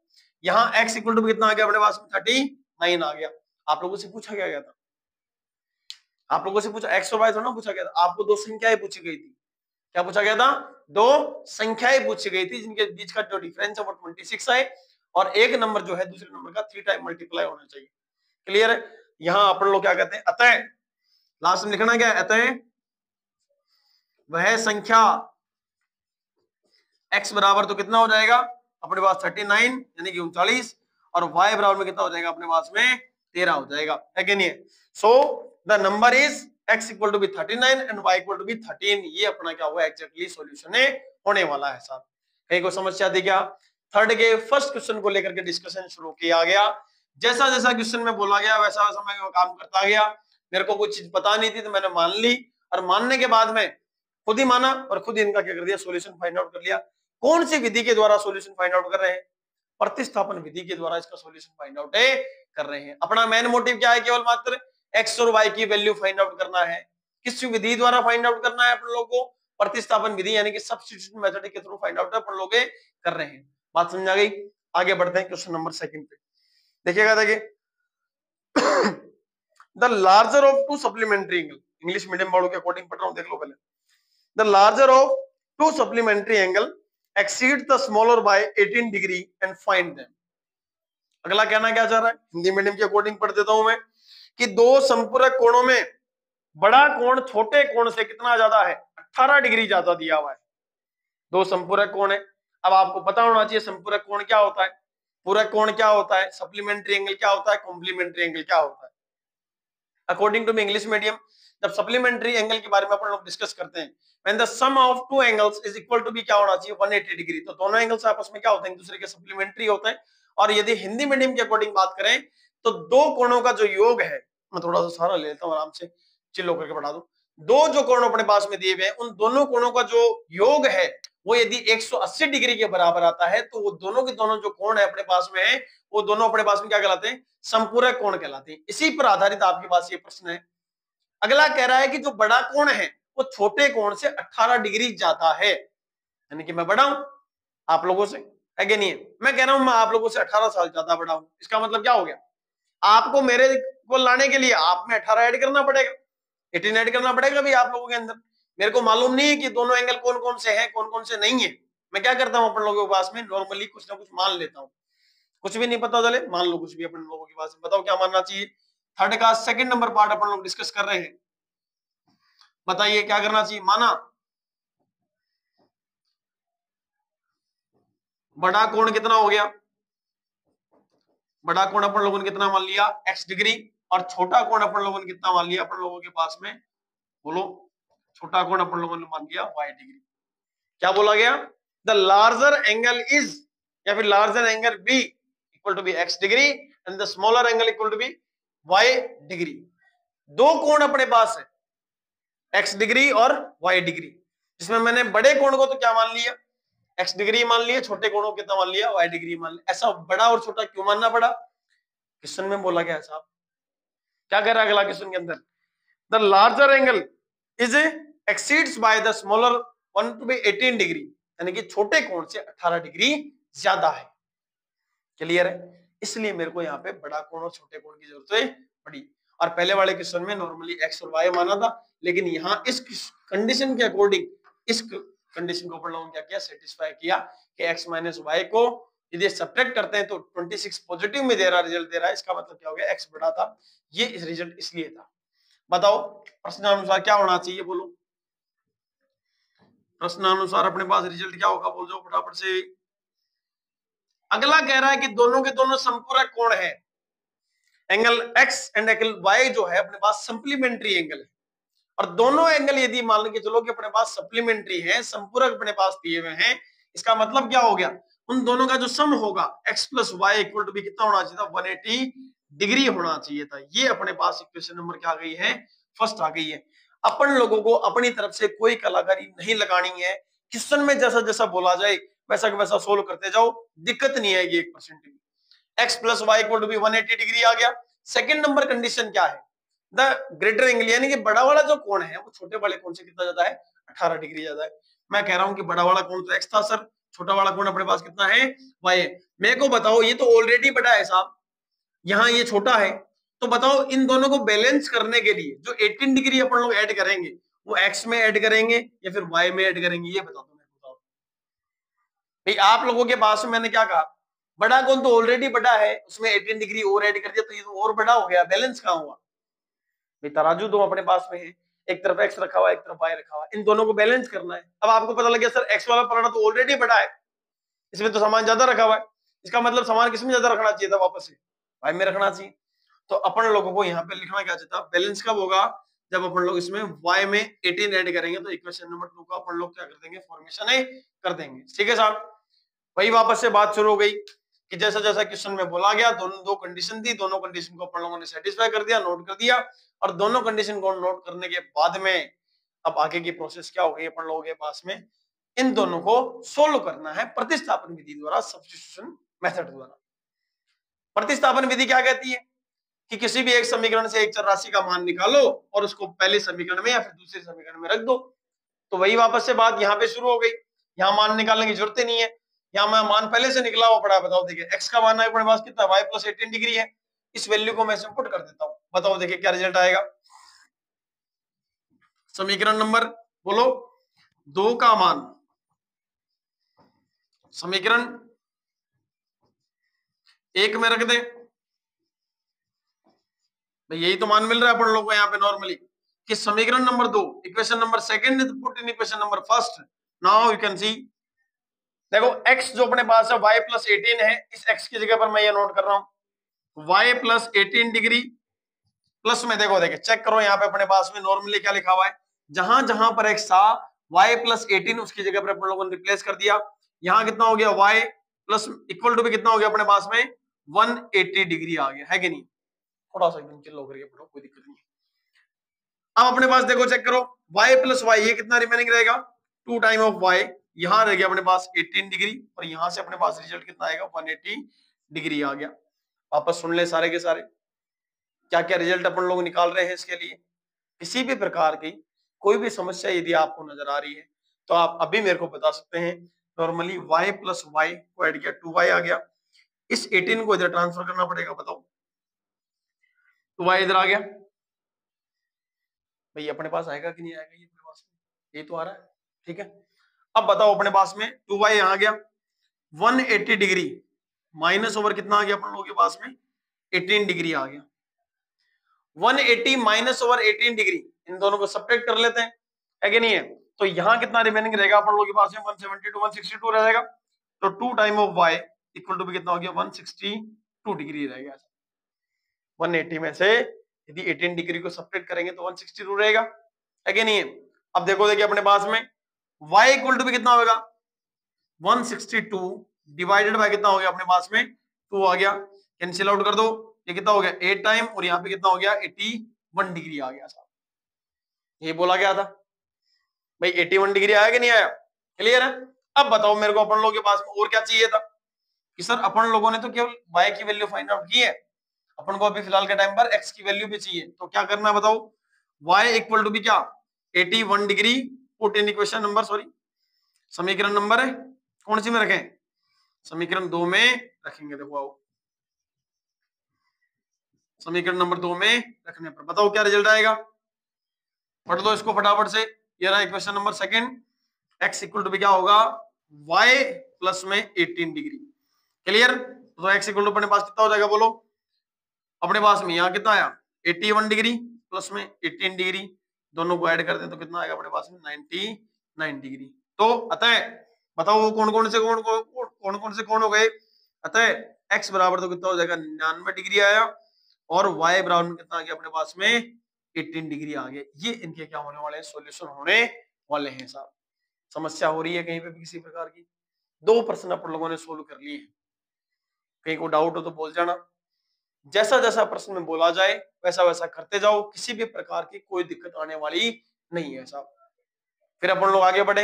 यहाँ x इक्वल टू कितना आ गया अपने पास में 39 आ गया। आप लोगों से पूछा क्या गया था, आप लोगों से पूछा x और y थोड़ा पूछा गया था, आपको दो संख्याएं पूछी गई थी, क्या पूछा गया था, दो संख्याएं पूछी गई थी जिनके बीच का जो डिफरेंस है वो 26 है, और एक नंबर जो है दूसरे नंबर का 3 टाइम मल्टीप्लाई होना चाहिए। क्लियर है। यहां अपन लोग क्या कहते हैं, अतः लास्ट में लिखना क्या है, अतः वह संख्या x बराबर तो कितना हो जाएगा अपने पास 39 यानी कि 39, और y बराबर में कितना हो जाएगा अपने पास में 13 हो जाएगा, है कि नहीं है। So the number is x equal to be 39 and y equal to be 13, ये अपना क्या हुआ एग्जैक्टली सॉल्यूशन होने वाला है साहब। कहीं को समस्या थी क्या, थर्ड के फर्स्ट क्वेश्चन को लेकर के डिस्कशन शुरू किया गया, जैसा जैसा क्वेश्चन में बोला गया वैसा वैसा मैं काम करता गया, मेरे को कुछ चीज पता नहीं थी तो मैंने मान ली, और मानने के बाद में खुद ही माना और खुद ही इनका क्या कर दिया, सॉल्यूशन फाइंड आउट कर लिया। कौन सी विधि के द्वारा सॉल्यूशन फाइंड आउट कर रहे हैं, प्रतिस्थापन विधि के द्वारा इसका सॉल्यूशन फाइंड आउट कर रहे हैं। अपना मेन मोटिव क्या है, केवल मात्र x और y की वैल्यू फाइंड आउट करना है, किस विधि द्वारा फाइंड आउट करना है अपन लोगों को? प्रतिस्थापन विधि यानी कि सब्स्टिट्यूशन मेथड के थ्रू फाइंड आउट अपन लोग कर रहे हैं। बात समझ आ गई? आगे बढ़ते हैं क्वेश्चन नंबर 2 पे। देखिएगा, देखिए the larger of to supplementary angle, English medium वालों के अकॉर्डिंग पढ़ रहा हूं, देख लो पहले। The larger of to supplementary angle exceed the smaller by 18 degree and find them. अगला कहना क्या चाह रहा है, हिंदी मीडियम के अकॉर्डिंग पढ़ देता हूं मैं, कि दो संपूरक कोणों में बड़ा कोण छोटे कोण से कितना ज्यादा है? 18 डिग्री ज्यादा दिया हुआ है। दो संपूरक कोण है। अब आपको पता होना चाहिए संपूरक कोण क्या होता है, पूरक कोण क्या होता है, सप्लीमेंट्री एंगल क्या होता है, कॉम्प्लीमेंट्री एंगल क्या होता है। अकॉर्डिंग टू इंग्लिश मीडियम, जब सप्लीमेंट्री एंगल के बारे में अपन लोग डिस्कस करते हैं, when the sum of two angles is equal to be क्या होना चाहिए? 180 डिग्री। तो दोनों एंगल्स आपस में क्या होते हैं? एक दूसरे के सप्लीमेंट्री होते हैं। और यदि हिंदी मीडियम के अकॉर्डिंग बात करें तो दो कोणों का जो योग है, मैं थोड़ा सा सारा ले लेता हूं, आराम से चिल होकर के पढ़ा दूं। दो जो कोण अपने पास में दिए हुए हैं, उन दोनों कोणों का जो योग है वो यदि 180 डिग्री के बराबर आता है तो वो दोनों के दोनों जो कोण है अपने पास में है, वो दोनों अपने पास में क्या कहलाते हैं? संपूरक कोण कहलाते हैं। इसी पर आधारित आपके पास ये प्रश्न है। अगला कह रहा है कि जो बड़ा कोण है वो छोटे कोण से 18 डिग्री ज्यादा है, यानी कि मैं बड़ा हूं आप लोगों से, है कि नहीं है? मैं कह रहा हूं मैं आप लोगों से 18 साल ज्यादा बड़ा हूं। इसका मतलब क्या हो गया? आपको मेरे को लाने के लिए आप में 18 ऐड करना पड़ेगा, 18 ऐड करना पड़ेगा भी आप लोगों के अंदर। मेरे को मालूम नहीं है कि दोनों एंगल कौन कौन से हैं, कौन कौन से नहीं है। मैं क्या करता हूं अपन लोगों के पास में नॉर्मली कुछ ना कुछ मान लेता हूं, कुछ भी नहीं पता चले मान लो कुछ भी अपन लोगों के पास में। बताओ क्या मानना चाहिए? थर्ड का सेकंड नंबर पार्ट अपन लोग डिस्कस कर रहे हैं, बताइए क्या करना चाहिए? माना बड़ा कोण कितना हो गया? बड़ा कोण अपन लोगों ने कितना मान लिया? x degree. और छोटा कोण अपन लोगों ने कितना मान लिया अपन लोगों के पास में? बोलो। छोटा कोण अपन लोगों ने मान लिया y डिग्री। क्या बोला गया? द लार्जर एंगल इज, या फिर larger angle be equal to be x degree and the smaller angle equal to be y degree. दो कोण अपने पास है, x डिग्री और y डिग्री, जिसमें मैंने बड़े कोण को तो क्या मान लिया? x डिग्री मान लिया, छोटे कोणों को कितना मान लिया? y डिग्री मान लिया। ऐसा बड़ा और छोटा क्यों मानना पड़ा? क्वेश्चन में बोला गया साहब। क्या कह रहा है अगला क्वेश्चन के अंदर? The larger angle is exceeds by the smaller one to be 18 degree, यानी कि छोटे कोण से 18 डिग्री ज्यादा है। क्लियर है? इसलिए मेरे को यहाँ पे बड़ा कोण और छोटे कोण की जरूरत पड़ी। और पहले वाले क्वेश्चन में नॉर्मली x और y माना था, लेकिन यहाँ इस कंडीशन के अकॉर्डिंग इस कंडीशन को अपन लोगों ने क्या किया? सेटिस्फाई किया कि x माइनस वाई को यदि सब्ट्रैक्ट करते हैं तो 26 पॉजिटिव में दे रहा, रिजल्ट दे रहा है। इसका मतलब क्या हो गया? x बड़ा था, ये इस रिजल्ट इसलिए था। बताओ प्रश्नानुसार क्या होना चाहिए? बोलो प्रश्नानुसार अपने पास रिजल्ट क्या होगा? बोल जाओ फटाफट से। अगला कह रहा है कि दोनों के दोनों संपूरक कोण है। Angle x and angle y जो है अपने पास सप्लीमेंट्री एंगल है। और दोनों एंगल यदि मान के चलो कि अपने पास सप्लीमेंट्री है, संपूरक अपने पास दिए हुए हैं, इसका मतलब क्या हो गया? उन दोनों का जो सम होगा x plus Y equal to be कितना होना चाहिए था? 180 डिग्री होना चाहिए था। ये अपने पास इक्वेशन नंबर क्या आ गई है? फर्स्ट आ गई है। अपन लोगों को अपनी तरफ से कोई कलाकारी नहीं लगानी है। क्वेश्चन में जैसा जैसा बोला जाए वैसा वैसा सोल्व करते जाओ, दिक्कत नहीं आएगी 1% भी। x plus Y equal to B 180 degree आ गया। सेकंड नंबर कंडीशन क्या है? द ग्रेटर एंगल, यानी कि बड़ा वाला जो कोण है वो छोटे वाले कोण से कितना ज्यादा है? 18 डिग्री ज्यादा है। मैं कह रहा हूं कि बड़ा वाला कोण तो x था सर, छोटा वाला कोण अपने पास कितना है? y है। मेरे को बताओ, ये तो ऑलरेडी बड़ा है साहब, यहाँ ये छोटा है, तो बताओ इन दोनों को बैलेंस करने के लिए जो 18 डिग्री अपन लोग ऐड करेंगे वो x में ऐड करेंगे या फिर y में ऐड करेंगे? ये बता दो मेरे को। भाई आप लोगों के पास में मैंने क्या कहा? बड़ा कोण तो ऑलरेडी बड़ा है, उसमें 18 डिग्री और ऐड कर दिया तो ये तो और बड़ा हो गया, बैलेंस कहां हुआ? भाई तराजू दो अपने पास में है, एक तरफ x रखा हुआ एक तरफ y रखा हुआ, इन दोनों को बैलेंस करना है। अब आपको पता लग गया सर x वाला पराठा तो ऑलरेडी बड़ा है, इसमें तो सामान ज्यादा रखा हुआ है, इसका मतलब सामान किसमें ज्यादा रखना चाहिए था? वापस से y में रखना चाहिए। तो अपन लोगों को यहाँ पे लिखना क्या चाहिए था? बैलेंस कब होगा? जब अपन लोग इसमें y में 18 ऐड करेंगे तो इक्वेशन नंबर 2 का अपन लोग क्या कर देंगे? फॉर्मेशन कर देंगे। ठीक है साहब, वही वापस से बात शुरू हो गई कि जैसा जैसा क्वेश्चन में बोला गया, दोनों दो कंडीशन थी, दोनों कंडीशन को अपन लोगों ने सेटिस्फाई कर दिया, नोट कर दिया। और दोनों कंडीशन को नोट करने के बाद में अब आगे की प्रोसेस क्या हो गई अपन लोगों के पास में? इन दोनों को सोल्व करना है प्रतिस्थापन विधि द्वारा, सब्स्टिट्यूशन मेथड द्वारा। प्रतिस्थापन विधि क्या कहती है कि किसी भी एक समीकरण से एक चर राशि का मान निकालो और उसको पहले समीकरण में या फिर दूसरे समीकरण में रख दो। तो वही वापस से बात यहाँ पे शुरू हो गई, यहाँ मान निकालने की जरूरत ही नहीं है, यहाँ मैं मान पहले से निकला हुआ पड़ा है। बताओ देखिए x का मान है अपने पास कितना, y प्लस 18 डिग्री है। इस वैल्यू को मैं इसमें पुट कर देता हूँ, बताओ देखिए क्या रिजल्ट आएगा। समीकरण नंबर बोलो 2 का मान, समीकरण 1 में रख दे भाई, यही तो मान मिल रहा है अपन लोगों को यहाँ पे नॉर्मली कि समीकरण number 2 equation number second put in equation number first. Now you can see, देखो x जो अपने पास है y प्लस 18 है, इस x की जगह पर मैं ये नोट कर रहा हूं y प्लस 18 डिग्री प्लस में, देखो देखिए चेक करो यहाँ पे अपने पास में नॉर्मली क्या लिखा हुआ है, जहां जहां पर x था y प्लस 18 उसकी जगह पर अपन लोगों ने रिप्लेस कर दिया। यहाँ कितना हो गया y plus equal to be कितना हो गया अपने पास में 180 डिग्री आ गया है कि नहीं। थोड़ा सा एकदम चिल्लो करके पढ़ो, कोई दिक्कत नहीं। अब अपने पास देखो चेक करो y प्लस वाई, ये कितना रिमेनिंग रहेगा 2 टाइम ऑफ y, यहां रह गया अपने पास 18 डिग्री और यहां से अपने पास रिजल्ट कितना आएगा 180 डिग्री आ गया। वापस सुन ले सारे के सारे क्या क्या रिजल्ट अपन लोग निकाल रहे हैं इसके लिए। किसी भी प्रकार की कोई भी समस्या यदि आपको नजर आ रही है तो आप अभी मेरे को बता सकते हैं। नॉर्मली y प्लस वाई को ऐड किया 2y आ गया, इस 18 को इधर ट्रांसफर करना पड़ेगा, बताओ 2y इधर आ गया भाई, अपने पास आएगा कि नहीं आएगा, ये अपने पास ये तो आ रहा है, ठीक है। अब बताओ अपने पास में 2y यहाँ आ गया 180 डिग्री माइनस ओवर कितना आ गया अपन लोगों के पास में 18 डिग्री आ गया। 180 माइनस ओवर 18 डिग्री, इन दोनों को सब्ट्रैक्ट कर लेते हैं, है कि नहीं है। तो यहाँ कितना रिमेनिंग रहेगा अपन लोगों के पास में 170 टू 162 रह जाएगा। तो 2 time of y equal to be कितना हो गया 162 डिग्री रहेगा। 180 में से यदि 18 डिग्री को सब्ट्रैक्ट करेंगे तो 162 रहेगा, है कि नहीं है। अब देखो देखिए अपने पास में y इक्वल टू भी कितना होगा 162 डिवाइडेड बाय कितना हो गया अपने पास में 2 आ गया, कैंसिल आउट कर दो, ये कितना हो गया 8 टाइम और यहाँ पे कितना हो गया 81 डिग्री आ गया। साहब ये बोला गया था भाई 81 डिग्री आया कि नहीं आया, क्लियर है। अब बताओ मेरे को अपन लोगों के पास में और क्या चाहिए था कि सर अपन लोगों ने तो केवल y की वैल्यू फाइंड आउट की है, अपन को अभी फिलहाल के टाइम पर x की वैल्यू भी चाहिए। तो क्या करना है बताओ, y इक्वल टू भी क्या 81 degree put in equation number, sorry समीकरण नंबर है कौन सी में रखें, समीकरण 2 में रखेंगे। देखो आओ समीकरण नंबर 2 में रखने पर बताओ क्या रिजल्ट आएगा, पढ़ दो इसको फटाफट से। ये रहा equation number second, x equal to be क्या होगा y प्लस में 18 डिग्री, क्लियर। तो x इक्वल टू अपने पास कितना हो जाएगा बोलो, अपने पास में यहाँ कितना आया 81 डिग्री प्लस में 18 डिग्री, दोनों को ऐड कर दें तो कितना आएगा अपने पास में 99 डिग्री। तो अतः बताओ वो कौन कौन से कौन हो गए, अतः x बराबर तो कितना हो जाएगा 99 डिग्री आया और y बराबर कितना आ गया अपने पास में 18 डिग्री आ गया। ये इनके क्या होने वाले हैं, सॉल्यूशन होने वाले हैं। साहब समस्या हो रही है कहीं पे भी किसी प्रकार की, 2 प्रश्न अपन लोगों ने सोल्व कर लिए, कहीं को डाउट हो तो बोल जाना, जैसा जैसा प्रश्न में बोला जाए वैसा वैसा करते जाओ, किसी भी प्रकार की कोई दिक्कत आने वाली नहीं है साहब। फिर अपन लोग आगे बढ़े।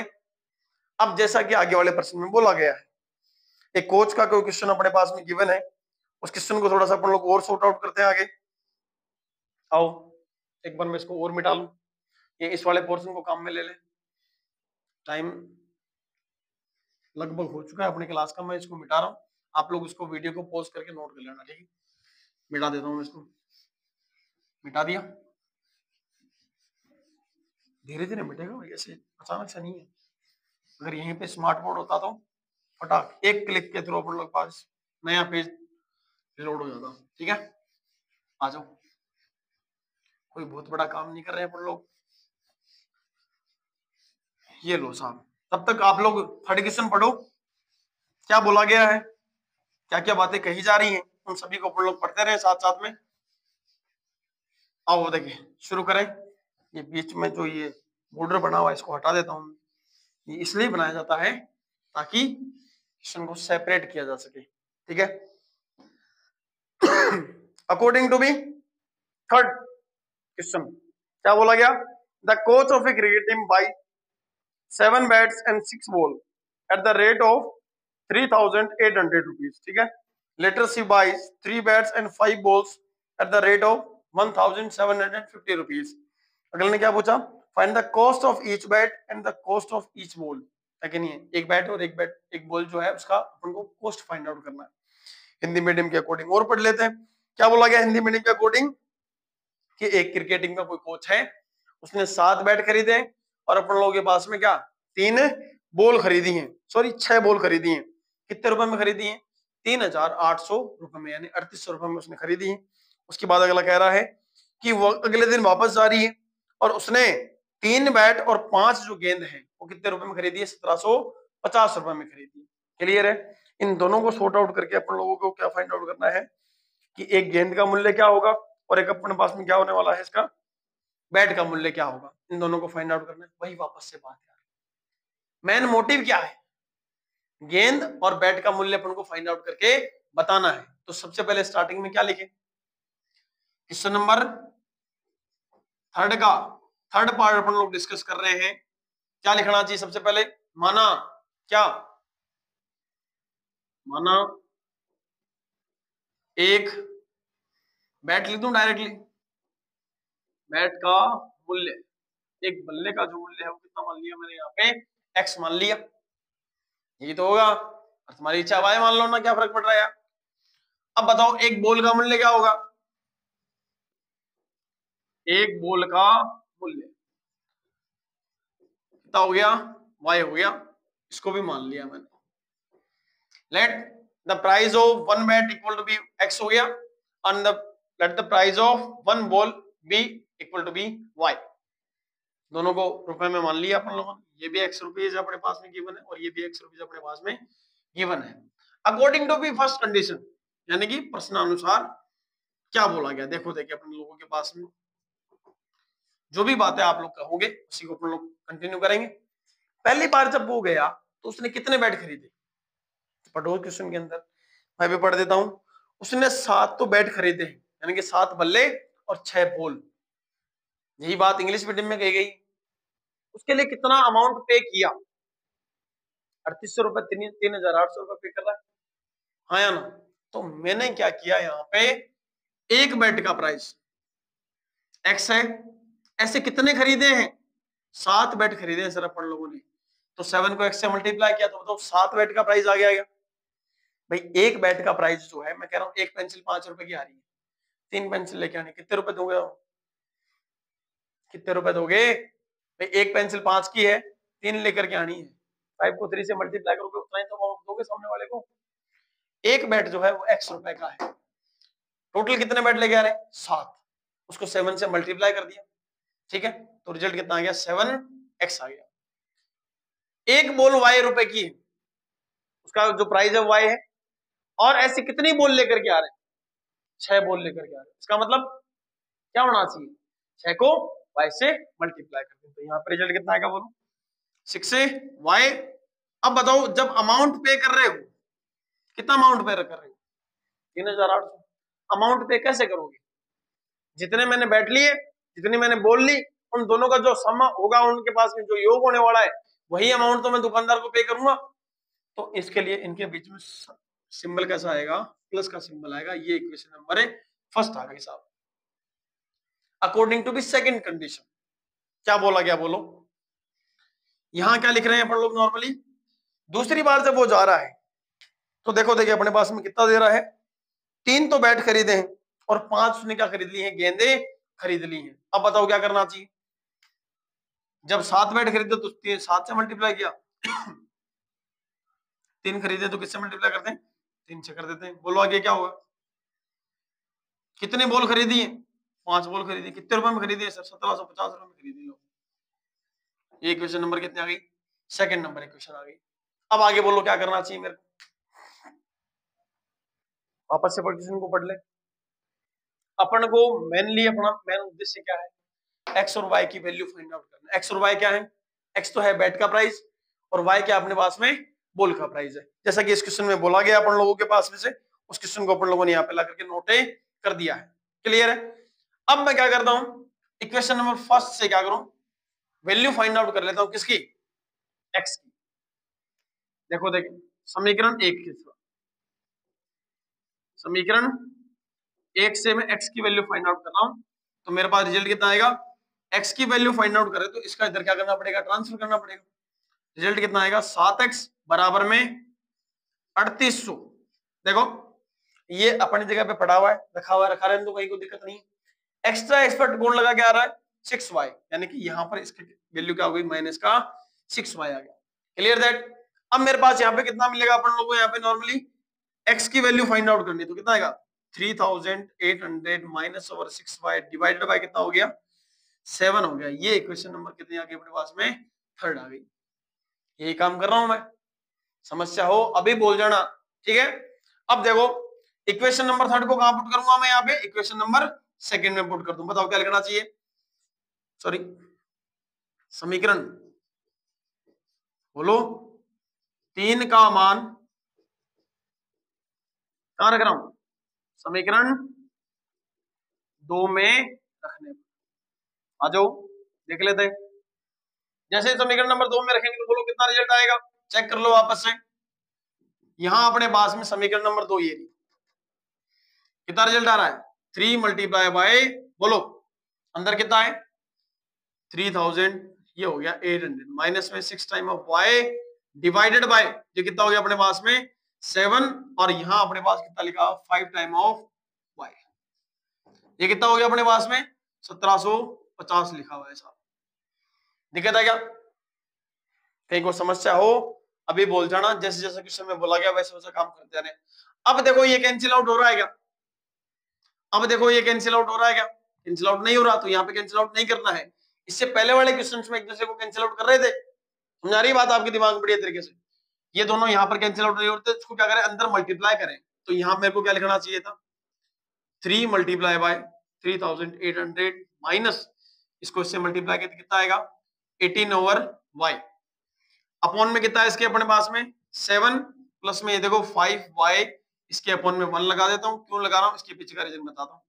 अब जैसा कि आगे वाले प्रश्न में बोला गया है, एक कोच का कोई क्वेश्चन अपने पास में गिवन है, उस क्वेश्चन को थोड़ा सा अपन लोग और सॉर्ट आउट करते हैं आगे। आओ एक बार मैं इसको और मिटा लूं, ये इस वाले पोर्शन को काम में ले ले, टाइम लगभग हो चुका है अपने क्लास का, मैं इसको मिटा रहा हूँ, आप लोग इसको वीडियो को पॉज करके नोट कर लेना, ठीक है। मिटा देता हूँ इसको, मिटा दिया, धीरे धीरे मिटेगा भाई, ऐसे अचानक से नहीं है। अगर यहीं पे स्मार्ट बोर्ड होता तो फटाक एक क्लिक के थ्रू अपन लोग पास नया पेज लोड हो जाता, ठीक है। आ जाओ, कोई बहुत बड़ा काम नहीं कर रहे हैं अपन लोग। ये लो साहब, तब तक आप लोग थर्ड क्वेश्चन पढ़ो, क्या बोला गया है, क्या क्या बातें कही जा रही हैं, उन सभी को अपन लोग पढ़ते रहे साथ साथ में। आओ देखिए शुरू करें। ये बीच में जो ये बॉर्डर बना हुआ है इसको हटा देता हूँ, ये इसलिए बनाया जाता है ताकि क्वेश्चन को सेपरेट किया जा सके, ठीक है। According to be third question क्या बोला गया, the coach of a cricket team buy 7 bats and 6 ball at the rate of 3,800 rupees, ठीक है। Later she buy 3 bats and 5 balls at the rate of 1750 rupees. अगले ने क्या पूछा, find the cost of each bat and the cost of each ball, है कि नहीं है, एक बैट और एक बॉल जो है उसका अपन को कॉस्ट फाइंड आउट करना है हिंदी मीडियम के अकॉर्डिंग। और पढ़ लेते हैं क्या बोला गया हिंदी मीडियम के अकॉर्डिंग, कि एक क्रिकेटिंग का कोई कोच है, उसने 7 बैट खरीदे और अपन लोगों के पास में क्या 3 बॉल खरीदी हैं, सॉरी 6 बॉल खरीदी हैं। कितने रुपए में खरीदी हैं, 3800 रुपए में, यानी 3800 रुपए में उसने खरीदी है। उसके बाद अगला कह रहा है कि वो अगले दिन वापस जा रही है और उसने 3 बैट और 5 जो गेंद है वो कितने रुपए में खरीदी है, 1750 रुपए में खरीदी है। क्लियर है। इन दोनों को सॉर्ट आउट करके अपन लोगों को क्या फाइंड आउट करना है कि एक गेंद का मूल्य क्या होगा और एक अपने पास में क्या होने वाला है इसका बैट का मूल्य क्या होगा, इन दोनों को फाइंड आउट करना है। वही वापस से बात यार, मेन मोटिव क्या है, गेंद और बैट का मूल्य अपन को फाइंड आउट करके बताना है। तो सबसे पहले स्टार्टिंग में क्या लिखे, क्वेश्चन नंबर थर्ड पार्ट अपन लोग डिस्कस कर रहे हैं। क्या लिखना चाहिए सबसे पहले, माना क्या, माना एक बैट लिख दूं डायरेक्टली, बैट का मूल्य, एक बल्ले का जो मूल्य है वो कितना मान लिया मैंने यहाँ पे, एक्स मान लिया, यही तो होगा। और तुम्हारी इच्छा वाई मान लो ना, क्या फर्क पड़ रहा है यार। अब बताओ एक बॉल का मूल्य क्या होगा, एक बॉल का मूल्य कितना हो गया, वाई हो गया, इसको भी मान लिया मैंने। Let the price of one bat equal to be x हो गया, and the let the price of one ball be equal to be y. दोनों को रुपए में मान लिया अपन लोगों ने, ये भी एक्स रुपीज अपने पास में गिवन है और ये भी एक्स रुपीज अपने पास में गिवन है। According to be first condition, यानी कि प्रश्नानुसार क्या बोला गया, देखो देखिए अपन लोगों के पास में जो भी बातें आप लोग कहोगे उसी को अपन लोग कंटिन्यू करेंगे। पहली बार जब वो गया तो उसने कितने बैट खरीदे, पढ़ो क्वेश्चन के अंदर, मैं भी पढ़ देता हूं। उसने 7 तो बैट खरीदे हैं, यानी कि 7 बल्ले और 6 बॉल, यही बात इंग्लिश मीडियम में कही गई। उसके लिए कितना अमाउंट पे किया, 3800 रुपए, 3800 रुपए पे कर रहा है, हाँ या ना। तो मैंने क्या किया यहाँ पे, एक बैट का प्राइस एक्स है, ऐसे कितने खरीदे हैं, 7 बैट खरीदे हैं सर अपन लोगों ने, तो 7 को एक्स से मल्टीप्लाई किया तो बताओ 7 बैट का प्राइस आ गया। भाई एक बैट का प्राइस जो है, मैं कह रहा हूँ एक पेंसिल 5 रुपए की आ रही है, 3 पेंसिल लेके आनी, कितने रुपए दोगे, कितने रुपए दोगे भाई, एक पेंसिल 5 की है, 3 लेकर के आनी है, 5 को 3 से मल्टीप्लाई करोगे उतना ही तो अमाउंट दोगे सामने वाले को। एक बैट जो है वो एक्स रुपए का है, टोटल कितने बैट लेके आ रहे हैं, 7, उसको 7 से मल्टीप्लाई कर दिया, ठीक है, तो रिजल्ट कितना आ गया, 7x आ गया। एक बॉल वाई रुपए की है, उसका जो प्राइस है वाई है, और ऐसी कितनी बॉल लेकर के आ रहे हैं, 6 बॉल लेकर के आ रहे हैं, इसका मतलब क्या होना चाहिए, 6 को y से मल्टीप्लाई कर दें, तो यहाँ पे रिजल्ट कितना आएगा बोलो, 6 से y। अब बताओ जब अमाउंट पे कर रहे हो, कितना अमाउंट पे कर रहे हो, 3800। अमाउंट पे कैसे करोगे, जितने मैंने बैठ लिए, जितनी मैंने बोल ली, उन दोनों का जो सम होगा, उनके पास में जो योग होने वाला है, वही अमाउंट तो मैं दुकानदार को पे करूंगा। तो इसके लिए इनके बीच में सिंबल कैसा आएगा, प्लस का सिंबल आएगा, ये इक्वेशन नंबर फर्स्ट आ गई साहब। According to B second condition क्या बोला गया बोलो, यहां क्या लिख रहे हैं अपन लोग नॉर्मली, दूसरी बार जब वो जा रहा है तो देखो देखिए अपने पास में कितना दे रहा है, 3 तो बैट खरीदे हैं और 5 उसने क्या खरीद ली है, गेंदे खरीद ली हैं। अब बताओ क्या करना चाहिए, जब 7 बैट खरीदे तो 7 से मल्टीप्लाई किया, 3 खरीदे तो किससे मल्टीप्लाई करते हैं, 3 से कर देते हैं। बोलो आगे क्या होगा, कितने बॉल खरीदी है, 5 बॉल खरीदी, कितने रुपए में खरीदी है सर, 1750 रुपए में खरीदी लो। ये क्वेश्चन नंबर कितनी आ गई, सेकंड नंबर इक्वेशन आ गई। अब आगे बोलो क्या करना चाहिए मेरे को, वापस से क्वेश्चन को पढ़ ले। अपन को मेनली अपना मेन उद्देश्य क्या है, एक्स और वाई की वैल्यू फाइंड आउट करना। एक्स और वाई क्या है, एक्स तो है बैट का प्राइस और वाई क्या अपने पास में बॉल का प्राइस है, जैसा कि इस क्वेश्चन में बोला गया अपन लोगों के पास में से, उस क्वेश्चन को अपन लोगों ने यहाँ पे ला करके नोट कर दिया है। क्लियर है। अब मैं क्या करता हूं, इक्वेशन नंबर फर्स्ट से क्या करूं, वैल्यू फाइंड आउट कर लेता हूं, किसकी, एक्स की। देखो देखो समीकरण 1 की, समीकरण 1 से मैं x की वैल्यू फाइंड आउट कर रहा हूं, तो मेरे पास रिजल्ट कितना आएगा, x की वैल्यू फाइंड आउट करें तो इसका इधर क्या करना पड़ेगा, ट्रांसफर करना पड़ेगा। रिजल्ट कितना आएगा, 7x बराबर में 3800। देखो ये अपनी जगह पे पड़ा हुआ है, रखा हुआ है, रखा रहने दो, कहीं कोई दिक्कत नहीं। एक्स्ट्रा एक्सपर्ट कौन लगा के आ रहा है, 6y, यानी कि यहाँ पर इसकी वैल्यू क्या हो गई, माइनस का 6y आ गया। Clear that. अब मेरे पास यहाँ पे कितना मिलेगा अपन लोगों को, यहाँ पे नॉर्मली x की वैल्यू फाइंड आउट करनी है, तो कितना आएगा 3800 minus over 6y divided by कितना हो गया, 7 हो गया। ये इक्वेशन नंबर कितनी आ गई अपने पास में, 3rd आ गई। यही काम कर रहा हूं मैं, समस्या हो अभी बोल जाना, ठीक है। अब देखो इक्वेशन नंबर 3rd को कहां पुट करूंगा मैं, यहाँ पे इक्वेशन नंबर 2nd में पुट कर दूं। बताओ क्या लिखना चाहिए, सॉरी समीकरण बोलो, 3 का मान कहां रख रहा हूं, समीकरण 2 में रखने, आ जाओ देख लेते हैं। जैसे समीकरण नंबर 2 में रखेंगे तो बोलो कितना रिजल्ट आएगा, चेक कर लो वापस से। यहां अपने पास में समीकरण नंबर 2 ये कितना रिजल्ट आ रहा है, 3 मल्टीप्लाई बाय, बोलो अंदर कितना है 3000, ये हो गया 800 माइनस में 6 time of y divided by, ये कितना हो गया अपने पास में 7, और यहां अपने पास कितना लिखा 5 टाइम ऑफ y, ये कितना हो गया अपने पास में 1750 लिखा हुआ है साहब। दिक्कत है क्या, कहीं को समस्या हो अभी बोल जाना, जैसे जैसे क्वेश्चन में बोला गया वैसे वैसे काम करते जाने। अब देखो ये कैंसिल आउट हो रहा है क्या, अब देखो ये कैंसिल आउट हो रहा है क्या, कैंसिल आउट नहीं हो रहा, तो यहाँ पे कैंसिल आउट नहीं करना है। इससे पहले वाले क्वेश्चंस में एक दूसरे को कैंसिल आउट कर रहे थे, समझा रही बात आपके दिमाग में बढ़िया तरीके से। ये दोनों यहाँ पर कैंसिल आउट नहीं होते, इसको क्या करें अंदर मल्टीप्लाई करें, तो यहाँ मेरे को क्या लिखना चाहिए था 3 मल्टीप्लाई बाय 3800 माइनस इसको इससे मल्टीप्लाई करके कितना आएगा 18 ओवर y, अपॉन में कितना है इसके अपने पास में 7, प्लस में ये देखो 5y, इसके अपॉन में 1 लगा देता हूँ। क्यों लगा रहा हूँ इसके पीछे का रीजन बताता हूँ।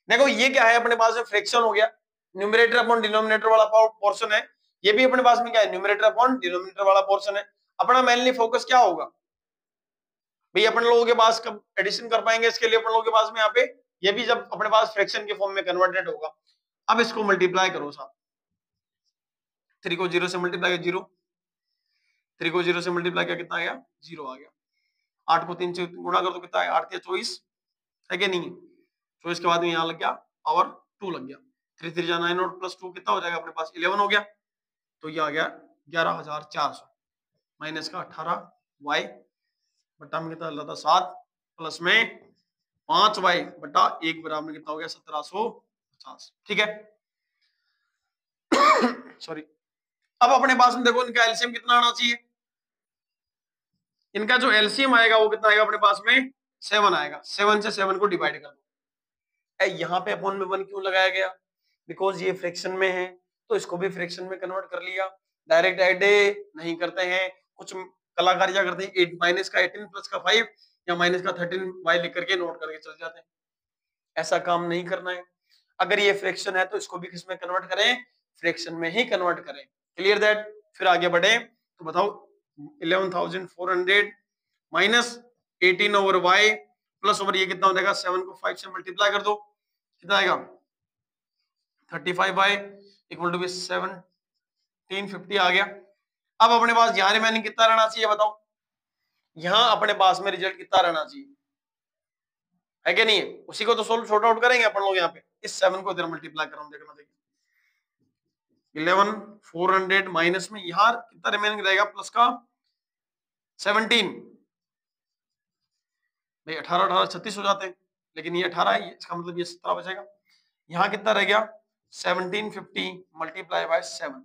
देखो ये क्या है अपने पास में फ्रैक्शन हो गया, न्यूमरेटर अपॉन डिनोमिनेटर वाला पोर्शन है, ये भी अपने पास में क्या है न्यूमरेटर अपॉन डिनोमिनेटर वाला पोर्शन है। अपना मेनली फोकस क्या होगा भाई, अपन लोगों के पास कब एडिशन कर पाएंगे, इसके लिए अपन लोगों के पास में यहाँ पे ये भी जब अपने पास फ्रैक्शन के फॉर्म में कन्वर्टेड होगा। अब इसको मल्टीप्लाई करो साहब, 3 को 0 से मल्टीप्लाई किया 0, 3 को 0 से मल्टीप्लाई किया कितना आ गया 0 आ गया। 8 को 3 से गुणा कर दो कितना है 8 या 24 है कि नहीं, 24 के बाद में यहाँ लग गया और 2 लग गया, 3 3 जा 9 और प्लस 2 कितना हो जाएगा अपने पास 11 हो गया। तो ये आ गया 11400 माइनस का 18y बट्टा में कितना लगा था 7, प्लस में 5y बट्टा 1 बराबर में कितना हो गया 1750। ठीक है सॉरी। अब अपने पास में देखो इनका एलसीएम कितना आना चाहिए, इनका जो एलसीएम आएगा वो कितना आएगा अपने पास में 7 आएगा। 7 से 7 को डिवाइड कर दो, यहाँ पे अपॉन में 1 क्यों लगाया गया, बिकॉज ये फ्रैक्शन में है तो इसको भी फ्रैक्शन में कन्वर्ट कर लिया। डायरेक्ट ऐड नहीं करते हैं, कुछ कलाकारी क्या करते हैं 8 माइनस का 18 प्लस का 5 या माइनस का 13y लिख करके नोट करके चल जाते हैं, ऐसा काम नहीं करना है। अगर ये फ्रैक्शन है तो इसको भी किसमें कन्वर्ट करें, फ्रैक्शन में ही कन्वर्ट करें। Clear that. फिर आगे बढ़े तो बताओ 11400 minus 18 over y plus over ये कितना हो जाएगा 7 को 5 से मल्टीप्लाई कर दो कितना आएगा 35y इक्वल टू 1750 आ गया। अब अपने पास यहाँ रिमेनिंग कितना रहना चाहिए बताओ, यहाँ अपने पास में रिजल्ट कितना रहना चाहिए है कि नहीं है, उसी को तो सोल्व शॉर्ट आउट करेंगे अपन लोग। यहाँ पे इस 7 को इधर मल्टीप्लाई कर रहा हूं, देखना देखिए 11400 माइनस में यहाँ कितना रिमेनिंग रहेगा प्लस का 17, भाई 18 18 36 हो जाते हैं, लेकिन ये 18 है इसका मतलब ये 17 बचेगा। यहाँ कितना रह गया 1750 मल्टीप्लाई बाय 7।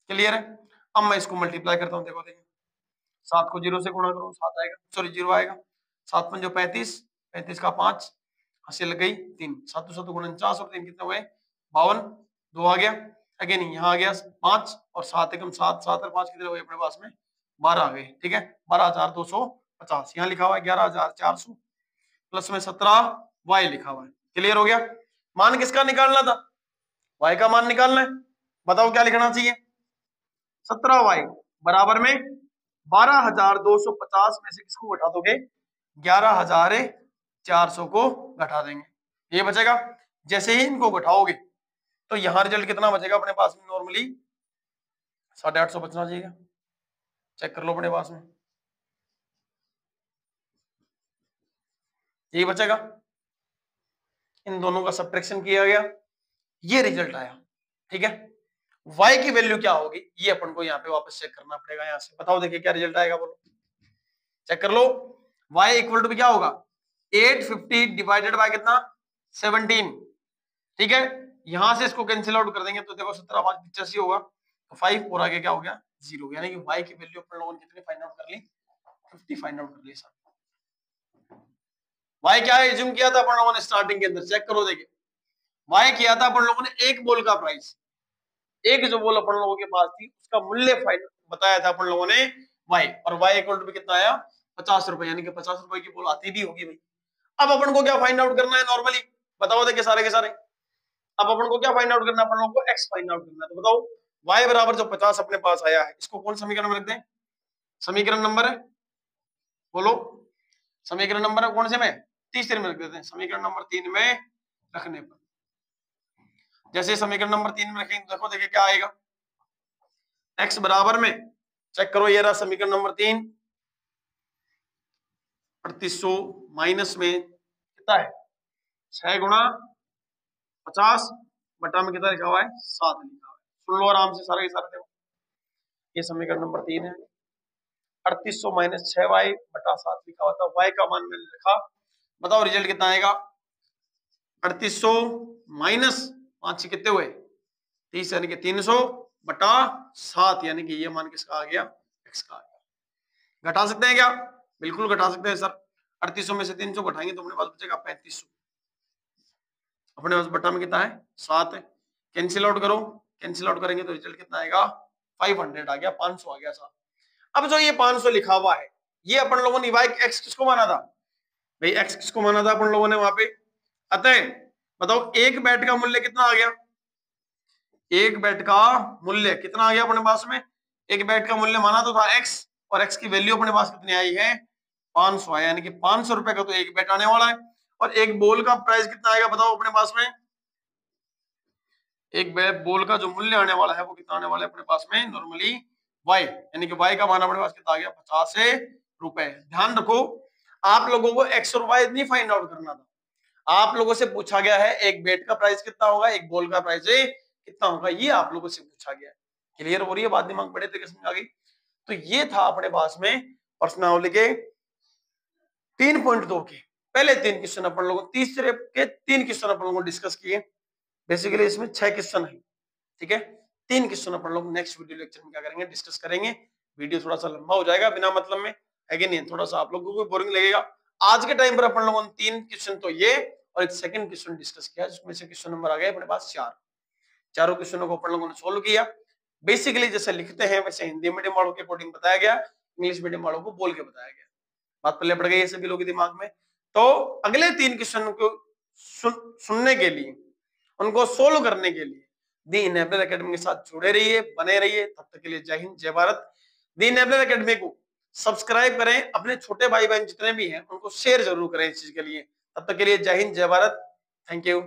क्लियर है। अब मैं इसको मल्टीप्लाई करता हूँ, देखो देखिए 7 को 0 से गुणा करो 7 आएगा, सॉरी 0 आएगा, 7 पंजो 35, 35 का 5 हंसी लग गई 3, 7 7 गुणा 49 और 3 कितने हुए 52, 2 आ गया अगेन यहाँ आ गया 5 और 7 एकम 7, 7 और 5 कितने हुए अपने पास में 12 आ गए। ठीक है 12250, यहाँ लिखा हुआ है 11400 प्लस में 17y लिखा हुआ है। क्लियर हो गया। मान किसका निकालना था, y का मान निकालना है, बताओ क्या लिखना चाहिए 17y बराबर में 12250 में से किसको घटा दोगे 11400 को घटा देंगे। ये बचेगा। जैसे ही इनको घटाओगे तो यहाँ रिजल्ट कितना बचेगा अपने पास में, नॉर्मली 850 बचना चाहिए। चेक कर लो अपने पास में, यही बचेगा। इन दोनों का सब्ट्रैक्शन किया गया, ये रिजल्ट आया। ठीक है, y की वैल्यू क्या होगी ये अपन को यहाँ पे वापस चेक करना पड़ेगा। यहाँ से बताओ, देखिए क्या रिजल्ट आएगा, बोलो, चेक कर लो। y इक्वल टू क्या होगा, 850 डिवाइडेड बाय कितना, 17। ठीक है, यहां से इसको कैंसिल आउट कर देंगे तो देखो 17 5 85 होगा, तो 5 और आगे क्या हो गया 0, यानी कि y की वैल्यू अपन लोगों ने कितनी फाइंड आउट कर ली, 50 फाइंड आउट कर ली सर। y क्या है एज्यूम किया था अपन लोगों ने स्टार्टिंग के अंदर, चेक करो, देखिए y किया था अपन लोगों ने एक बॉल का प्राइस, एक जो बॉल अपन लोगों के पास थी उसका मूल्य फाइंड बताया था अपन लोगों ने y, और y इक्वल टू कितना आया 50 रुपए, यानी कि 50 रुपए की बॉल आती भी होगी भाई। अब अपन को क्या फाइंड आउट करना है नॉर्मली, बताओ देखिए सारे के सारे, अब अपन को क्या फाइंड आउट करना है, अपन लोगों को x फाइंड आउट करना है। तो बताओ y बराबर जो 50 अपने पास आया है इसको कौन समीकरण में रख दें, समीकरण नंबर है, बोलो समीकरण नंबर है कौन से में, तीसरे में रख देते हैं, समीकरण नंबर 3 में रखने पर, जैसे समीकरण नंबर 3 में रखेंगे देखो देखिए क्या आएगा, x बराबर में, चेक करो ये रहा समीकरण नंबर 3, 3800 माइनस में कितना है 6 गुणा 50 बटा में कितना लिखा हुआ है 7 लिखा हुआ है, सुन लो आराम से सारा के सारा, देखो ये समीकरण नंबर 3 है, 3800 माइनस 6y बटा 7 लिखा हुआ था, y का मान मैंने लिखा, बताओ रिजल्ट कितना आएगा, 3800 माइनस 5 से कितने हुए 30, यानी कि 300 बटा 7, यानी कि ये मान किसका आ गया, x का आ गया। घटा सकते हैं क्या, बिल्कुल घटा सकते हैं सर, 3800 में से 300 घटाएंगे तो अपने पास बचेगा 3500, अपने पास बटा में कितना है 7 है, कैंसिल आउट करो, कैंसिल आउट करेंगे तो रिजल्ट कितना आएगा 500 आ गया, 500 आ गया साहब। अब जो ये 500 लिखा हुआ है ये अपन लोगों ने y x किसको माना था भाई, x किसको माना था अपन लोगों ने वहां पे, अतः बताओ एक बैट का मूल्य कितना आ गया, एक बैट का मूल्य कितना आ गया अपने पास में, एक बैट का मूल्य माना तो था x, और x की वैल्यू अपने पास कितनी आई है 500 आया, यानी कि 500 रुपए का तो एक बैट आने वाला है, और एक बॉल का प्राइस कितना आएगा बताओ अपने पास में, एक बॉल का जो मूल्य आने वाला है वो कितना आने वाला है अपने पास में नॉर्मली y, यानी कि y का मान अपने पास कितना आ गया 50 रुपए। ध्यान रखो आप लोगों को x और y नहीं फाइंड आउट करना था, आप लोगों से पूछा गया है एक बैट का प्राइस कितना होगा, एक बॉल का प्राइस कितना होगा, ये आप लोगों से पूछा गया है। क्लियर हो रही है बात, दिमाग बड़े तरीके से आ गई। तो ये था अपने पास में पर्सनालिटी के 3.2 के पहले 3 क्वेश्चन अपन लोगों, तीसरे के 3 क्वेश्चन अपन लोगों डिस्कस किए, बेसिकली इसमें 6 क्वेश्चन है। ठीक है, 3 क्वेश्चन अपन लोग नेक्स्ट वीडियो लेक्चर में क्या करेंगे, डिस्कस करेंगे। वीडियो थोड़ा सा लंबा हो जाएगा बिना मतलब में, है कि नहीं, थोड़ा सा आप लोगों को बोरिंग लगेगा। आज के टाइम पर अपन लोगों ने 3 क्वेश्चन तो ये और एक सेकंड क्वेश्चन डिस्कस किया, जिसमें से क्वेश्चन नंबर आ गया अपने पास 4, चारों क्वेश्चनों को अपन लोगों ने सोल्व किया। बेसिकली जैसे लिखते हैं वैसे हिंदी मीडियम वालों के अकॉर्डिंग बताया गया, इंग्लिश मीडियम वालों को बोल के बताया गया, बात पहले पड़ गई है सभी लोगों के दिमाग में। तो अगले 3 क्वेश्चन को सुनने के लिए, उनको सोल्व करने के लिए दी इनेबलर एकेडमी के साथ जुड़े रहिए, बने रहिए। तब तक के लिए जय हिंद जय भारत। दी इनेबलर एकेडमी को सब्सक्राइब करें, अपने छोटे भाई बहन जितने भी हैं उनको शेयर जरूर करें इस चीज के लिए। तब तक के लिए जय हिंद जय भारत, थैंक यू।